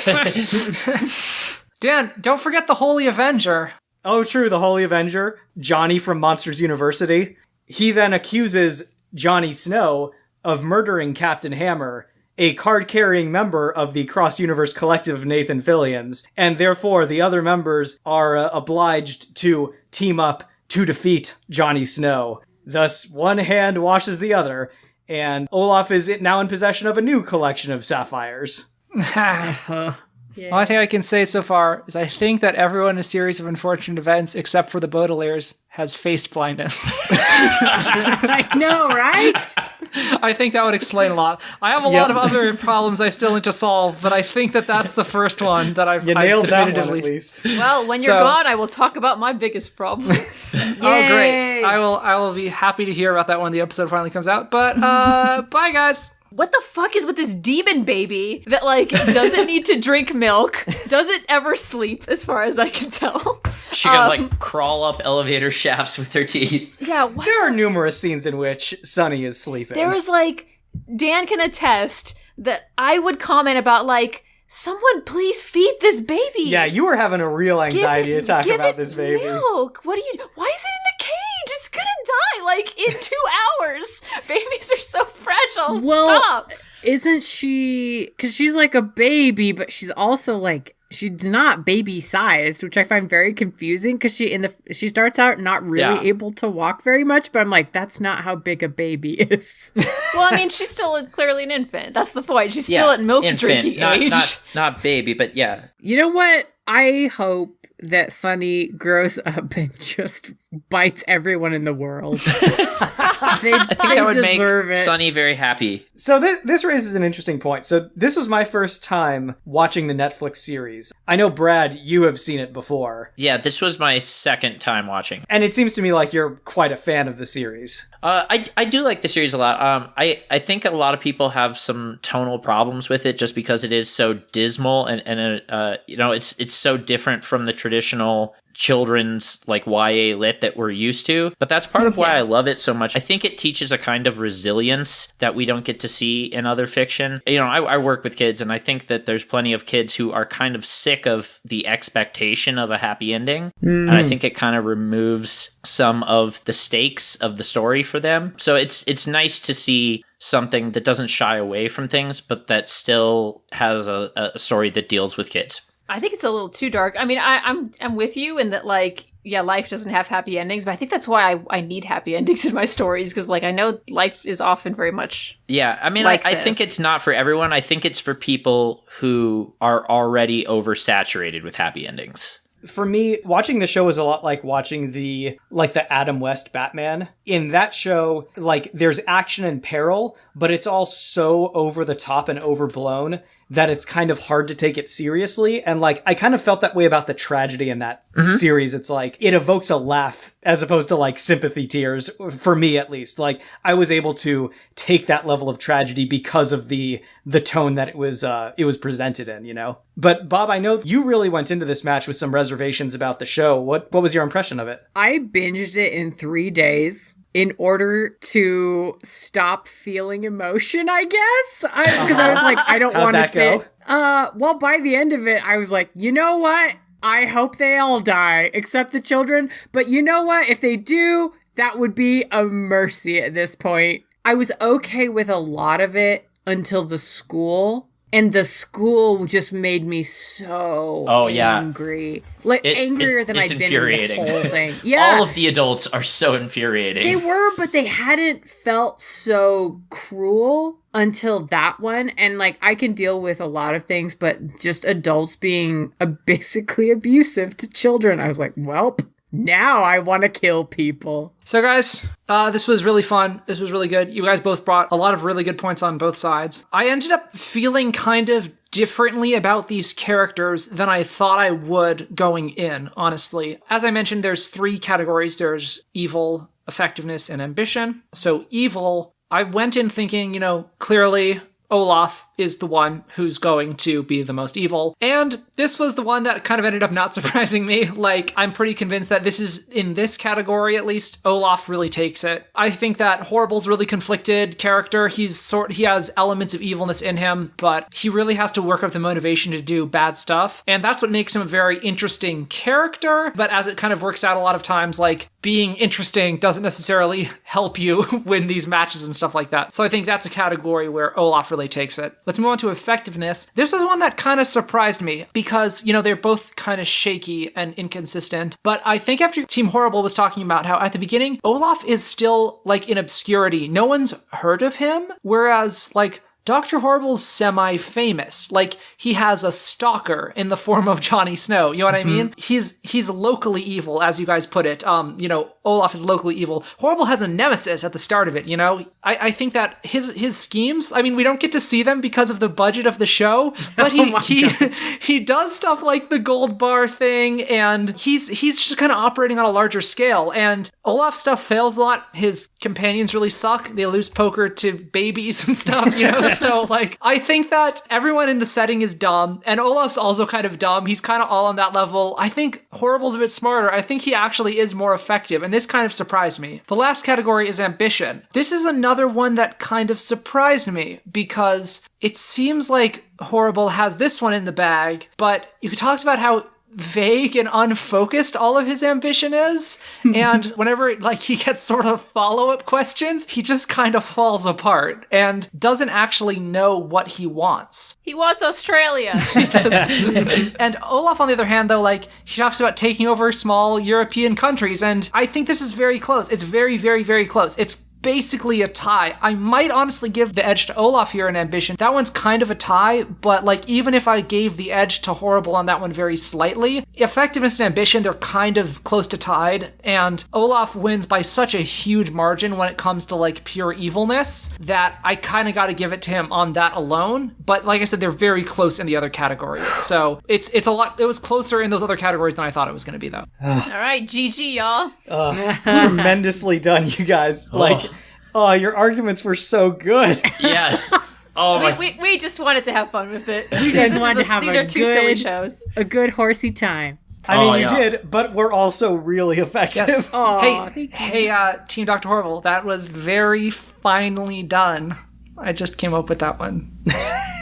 A: Dan, don't forget the Holy Avenger.
D: Oh, true, the Holy Avenger, Johnny from Monsters University. He then accuses Johnny Snow of murdering Captain Hammer, a card-carrying member of the cross-universe collective of Nathan Fillions, and therefore the other members are obliged to team up to defeat Johnny Snow. Thus, one hand washes the other, and Olaf is now in possession of a new collection of sapphires.
B: Yeah.
A: Only thing I can say so far is I think that everyone in a series of unfortunate events, except for the Baudelaires, has face blindness.
B: I know, right?
A: I think that would explain a lot. I have a lot of other problems I still need to solve, but I think that that's the first one that I've
D: You nailed that
A: definitively...
D: one, at least.
C: Well, when you're
A: So-
C: gone, I will talk about my biggest problem.
A: Oh, great. I will be happy to hear about that when the episode finally comes out. But, bye, guys.
C: What the fuck is with this demon baby that, like, doesn't need to drink milk, doesn't ever sleep, as far as I can tell?
E: She can, like, crawl up elevator shafts with her teeth.
C: Yeah, what?
D: There are numerous scenes in which Sunny is sleeping.
C: There was, like, Dan can attest that I would comment about, like, someone please feed this baby.
D: Yeah, you were having a real anxiety attack
C: give
D: about
C: it
D: this baby.
C: Milk. Why is it in a cage? It's gonna die, like, in 2 hours. Babies are so fragile.
B: Well,
C: Stop.
B: Isn't she, because she's like a baby, but she's also like, she's not baby sized, which I find very confusing because she starts out not really able to walk very much, but I'm like, that's not how big a baby is.
C: Well, I mean, she's still clearly an infant. That's the point. She's still at milk drinking age.
E: Not baby, but yeah.
B: You know what? I hope that Sunny grows up and just bites everyone in the world. I
E: I think that would make
B: it.
E: Sunny very happy.
D: So this raises an interesting point. So this was my first time watching the Netflix series. I know, Brad, you have seen it before.
E: Yeah, this was my second time watching.
D: And it seems to me like you're quite a fan of the series.
E: I do like the series a lot. I think a lot of people have some tonal problems with it just because it is so dismal and it's so different from the traditional children's like YA lit that we're used to. But that's part of why I love it so much. I think it teaches a kind of resilience that we don't get to see in other fiction. You know, I work with kids, and I think that there's plenty of kids who are kind of sick of the expectation of a happy ending. And I think it kind of removes some of the stakes of the story for them. So it's nice to see something that doesn't shy away from things, but that still has a story that deals with kids.
C: I think it's a little too dark. I mean, I'm with you in that, like, yeah, life doesn't have happy endings, but I think that's why I need happy endings in my stories, because, like, I know life is often very much
E: I mean,
C: like
E: I think it's not for everyone. I think it's for people who are already oversaturated with happy endings.
D: For me, watching the show was a lot like watching the Adam West Batman. In that show, like, there's action and peril, but it's all so over the top and overblown that it's kind of hard to take it seriously. And, like, I kind of felt that way about the tragedy in that series. It's like, it evokes a laugh as opposed to, like, sympathy tears, for me at least. Like, I was able to take that level of tragedy because of the tone that it was presented in, you know? But Bob, I know you really went into this match with some reservations about the show. What was your impression of it?
B: I binged it in 3 days in order to stop feeling emotion, I guess. Because I was like, I don't want to sit. Well, by the end of it, I was like, you know what? I hope they all die, except the children. But you know what? If they do, that would be a mercy at this point. I was okay with a lot of it until the school. And the school just made me so angry. Like, angrier than I'd been in the whole thing. Yeah.
E: All of the adults are so infuriating.
B: They were, but they hadn't felt so cruel until that one. And, like, I can deal with a lot of things, but just adults being basically abusive to children. I was like, welp. Now I want to kill people.
A: So guys, this was really fun. This was really good. You guys both brought a lot of really good points on both sides. I ended up feeling kind of differently about these characters than I thought I would going in, honestly. As I mentioned, there's 3 categories. There's evil, effectiveness, and ambition. So evil, I went in thinking, clearly Olaf is the one who's going to be the most evil. And this was the one that kind of ended up not surprising me. Like, I'm pretty convinced that this is, in this category at least, Olaf really takes it. I think that Horrible's really conflicted character. He has elements of evilness in him, but he really has to work up the motivation to do bad stuff. And that's what makes him a very interesting character. But as it kind of works out a lot of times, like, being interesting doesn't necessarily help you win these matches and stuff like that. So I think that's a category where Olaf really takes it. Let's move on to effectiveness. This was one that kind of surprised me because, they're both kind of shaky and inconsistent. But I think after Team Horrible was talking about how at the beginning, Olaf is still like in obscurity. No one's heard of him. Whereas like Dr. Horrible's semi-famous. Like, he has a stalker in the form of Johnny Snow. You know what I mean? He's locally evil, as you guys put it. Olaf is locally evil. Horrible has a nemesis at the start of it, I think that his schemes, I mean, we don't get to see them because of the budget of the show, but he does stuff like the gold bar thing, and he's just kind of operating on a larger scale. And Olaf's stuff fails a lot. His companions really suck. They lose poker to babies and stuff, So, like, I think that everyone in the setting is dumb, and Olaf's also kind of dumb. He's kind of all on that level. I think Horrible's a bit smarter. I think he actually is more effective, and this kind of surprised me. The last category is ambition. This is another one that kind of surprised me, because it seems like Horrible has this one in the bag, but you talked about how vague and unfocused all of his ambition is, and whenever he gets sort of follow-up questions, he just kind of falls apart and doesn't actually know what he wants.
C: He wants Australia.
A: And Olaf, on the other hand, though, he talks about taking over small European countries, and I think this is very close. It's very, very, very close. It's basically a tie. I might honestly give the edge to Olaf here in ambition. That one's kind of a tie, but even if I gave the edge to Horrible on that one very slightly, effectiveness and ambition, they're kind of close to tied, and Olaf wins by such a huge margin when it comes to pure evilness that I kind of got to give it to him on that alone. But like I said, they're very close in the other categories. So it's a lot. It was closer in those other categories than I thought it was going to be, though.
C: All right, GG, y'all.
D: Tremendously done, you guys. Your arguments were so good.
E: Yes. Oh my.
C: We just wanted to have fun with it.
B: You just wanted to have
C: these are two silly shows.
B: A good horsey time.
D: I mean, you did, but we're also really effective.
A: Yes.
B: Oh,
A: hey, Team Dr. Horrible, that was very finely done. I just came up with that one.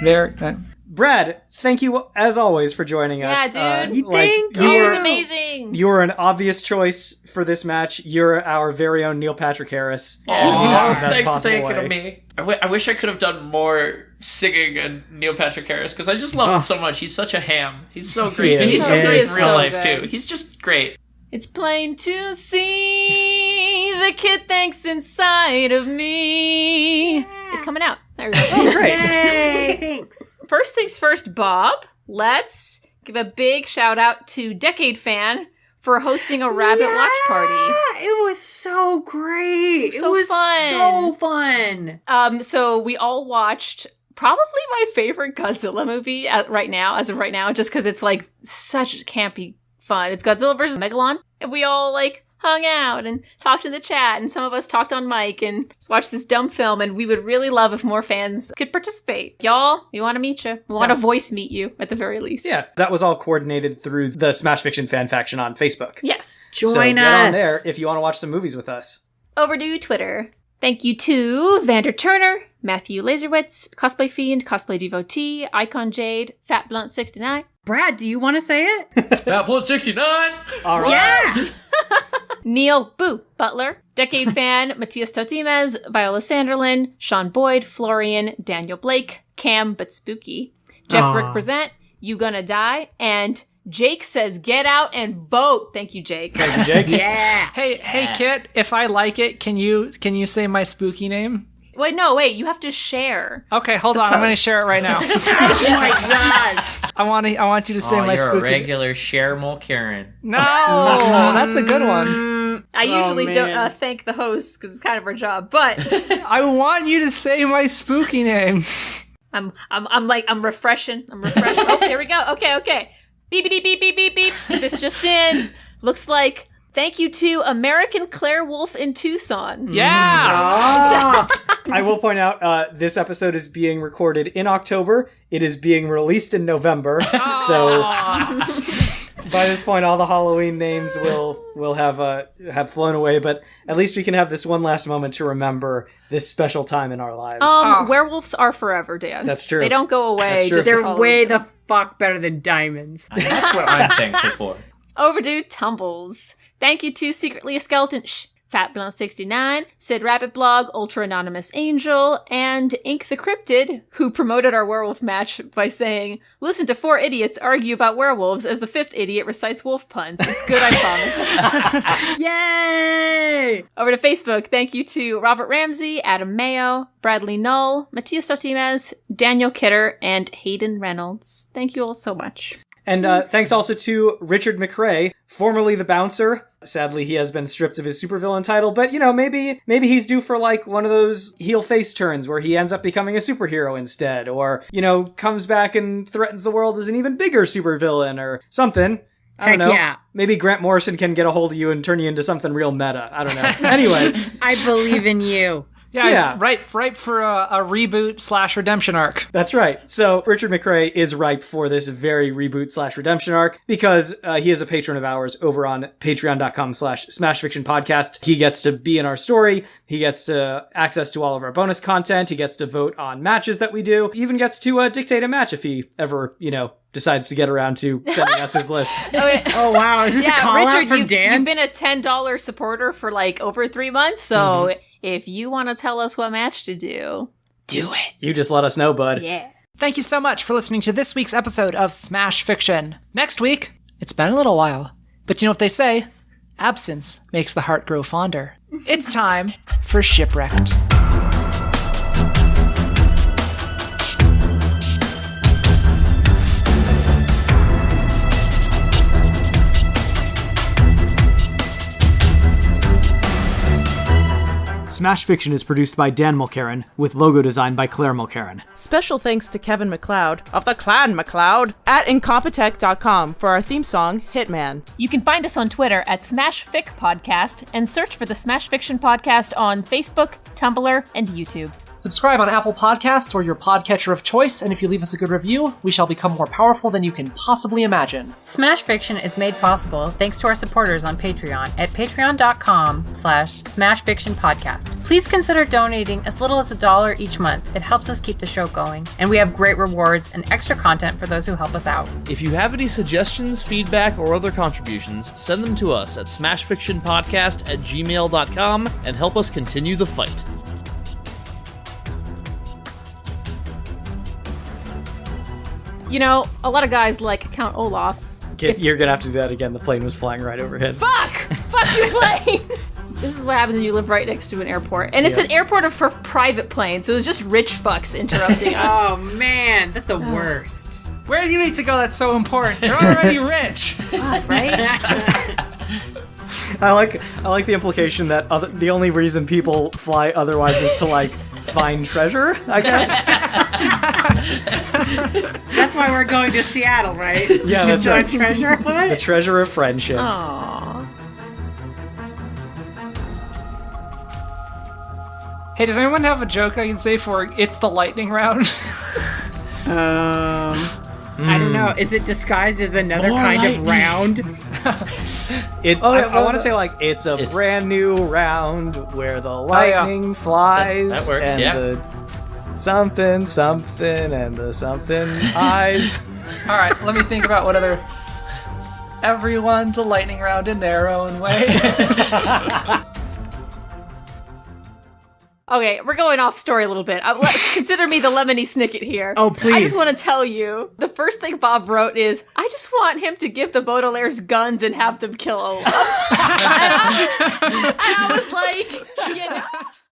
A: Very good.
D: Brad, thank you as always for joining us.
C: Yeah, dude.
B: You think?
C: It was amazing.
D: You were an obvious choice for this match. You're our very own Neil Patrick Harris.
E: Thanks for thinking of me. I wish I could have done more singing and Neil Patrick Harris, because I just love him so much. He's such a ham. He's so great. And he's so great in real life, too. He's just great.
C: It's plain to see the kid thinks inside of me. It's coming out. There we go.
D: Oh, great.
B: Yay, thanks.
C: First things first, Bob. Let's give a big shout out to Decade Fan for hosting a rabbit watch party.
B: It was so great.
C: It was
B: so fun.
C: So we all watched probably my favorite Godzilla movie as of right now, just because it's such campy fun. It's Godzilla versus Megalon. And we all hung out and talked in the chat, and some of us talked on mic and just watched this dumb film, and we would really love if more fans could participate. Y'all, we want to meet you. We want to voice meet you at the very least.
D: Yeah, that was all coordinated through the Smash Fiction fan faction on Facebook.
C: Yes.
B: Join us.
D: Get on there if you want to watch some movies with us.
C: Overdue Twitter. Thank you to Vander Turner, Matthew Laserwitz, Cosplay Fiend, Cosplay Devotee, Icon Jade, Fat Blunt 69.
B: Brad, do you want to say it?
E: Fat Blunt 69!
D: All right.
B: Yeah!
C: Neil Boo Butler, Decade Fan, Matias Totimez, Viola Sanderlin, Sean Boyd, Florian, Daniel Blake, Cam But Spooky, Jeff Rick Present, You Gonna Die, and Jake says get out and vote. Thank you, Jake.
D: Thank you, Jake.
B: Yeah.
A: Hey, Kit, if I like it, can you say my spooky name?
C: Wait, you have to share.
A: Okay, hold on. I'm going to share it right now.
B: Oh my god.
A: I want you to say my
E: you're
A: spooky.
E: a regular Sharemole Karen.
A: No, that's a good one.
C: I usually don't
B: man.
C: thank the hosts because it's kind of our job, but
A: I want you to say my spooky name.
C: I'm refreshing. Oh, here we go. Okay. Beep, beep, beep, beep, beep, beep. This just in. Looks like thank you to American Claire Wolf in Tucson.
A: Yeah.
D: I will point out this episode is being recorded in October. It is being released in November. So by this point, all the Halloween names will have flown away. But at least we can have this one last moment to remember this special time in our lives.
C: Werewolves are forever, Dan.
D: That's true.
C: They don't go away.
D: That's true.
C: Just
B: They're
C: as
B: way
C: Halloween.
B: the fuck better than diamonds.
E: That's what I'm thankful for.
C: Overdue tumbles. Thank you to Secretly a Skeleton, Fat Blunt 69, Sid Rabbit Blog, Ultra Anonymous Angel, and Ink the Cryptid, who promoted our werewolf match by saying, "Listen to 4 idiots argue about werewolves as the 5th idiot recites wolf puns. It's good, I promise."
B: Yay!
C: Over to Facebook, thank you to Robert Ramsey, Adam Mayo, Bradley Null, Matias Martinez, Daniel Kidder, and Hayden Reynolds. Thank you all so much.
D: And thanks also to Richard McRae, formerly the Bouncer. Sadly, he has been stripped of his supervillain title, but, maybe he's due for, one of those heel-face turns where he ends up becoming a superhero instead, or, comes back and threatens the world as an even bigger supervillain or something. I don't know.
B: Yeah.
D: Maybe Grant Morrison can get a hold of you and turn you into something real meta. I don't know. Anyway.
B: I believe in you.
A: Yeah, he's ripe for a reboot/redemption arc.
D: That's right. So Richard McRae is ripe for this very reboot/redemption arc because he is a patron of ours over on patreon.com/smashfictionpodcast. He gets to be in our story. He gets access to all of our bonus content. He gets to vote on matches that we do. He even gets to dictate a match if he ever, decides to get around to sending us his list.
B: Oh, wow. Is this a call
C: Richard,
B: out from
C: you've
B: Dan?
C: been a $10 supporter for over 3 months, so if you want to tell us what match to do it.
D: You just let us know, bud.
C: Yeah.
A: Thank you so much for listening to this week's episode of Smash Fiction. Next week, it's been a little while, but you know what they say? Absence makes the heart grow fonder. It's time for Shipwrecked.
D: Smash Fiction is produced by Dan Mulcairn, with logo design by Claire Mulcairn.
F: Special thanks to Kevin MacLeod of the Clan MacLeod at Incompetech.com for our theme song, Hitman.
C: You can find us on Twitter at SmashFicPodcast and search for the Smash Fiction Podcast on Facebook, Tumblr, and YouTube.
A: Subscribe on Apple Podcasts or your podcatcher of choice, and if you leave us a good review, we shall become more powerful than you can possibly imagine.
B: Smash Fiction is made possible thanks to our supporters on Patreon at patreon.com/smashfictionpodcast. Please consider donating as little as $1 each month. It helps us keep the show going, and we have great rewards and extra content for those who help us out.
G: If you have any suggestions, feedback, or other contributions, send them to us at smashfictionpodcast@gmail.com and help us continue the fight.
C: A lot of guys like Count Olaf.
D: You're gonna have to do that again. The plane was flying right overhead.
C: Fuck you, plane! This is what happens when you live right next to an airport. And it's an airport for private planes, so it's just rich fucks interrupting us.
B: Oh, man. That's the worst.
A: Where do you need to go that's so important? You're already rich.
C: Right?
D: I like the implication that the only reason people fly otherwise is to find treasure, I guess.
B: That's why we're going to Seattle, right?
D: Yeah,
B: Just
D: that's right.
B: a treasure hunt?
D: The treasure of friendship.
C: Aww.
A: Hey, does anyone have a joke I can say for It's the Lightning Round?
B: I don't know. Is it disguised as another kind of round?
D: I want to say it's a brand new round where the lightning flies.
E: That works,
D: and
E: yeah.
D: the something and the something eyes.
A: All right, let me think about what other... Everyone's a lightning round in their own way.
C: Okay, we're going off story a little bit. Consider me the Lemony Snicket here.
B: Oh, please.
C: I just want to tell you, the first thing Bob wrote is, I just want him to give the Baudelaires guns and have them kill Olaf. and I was like,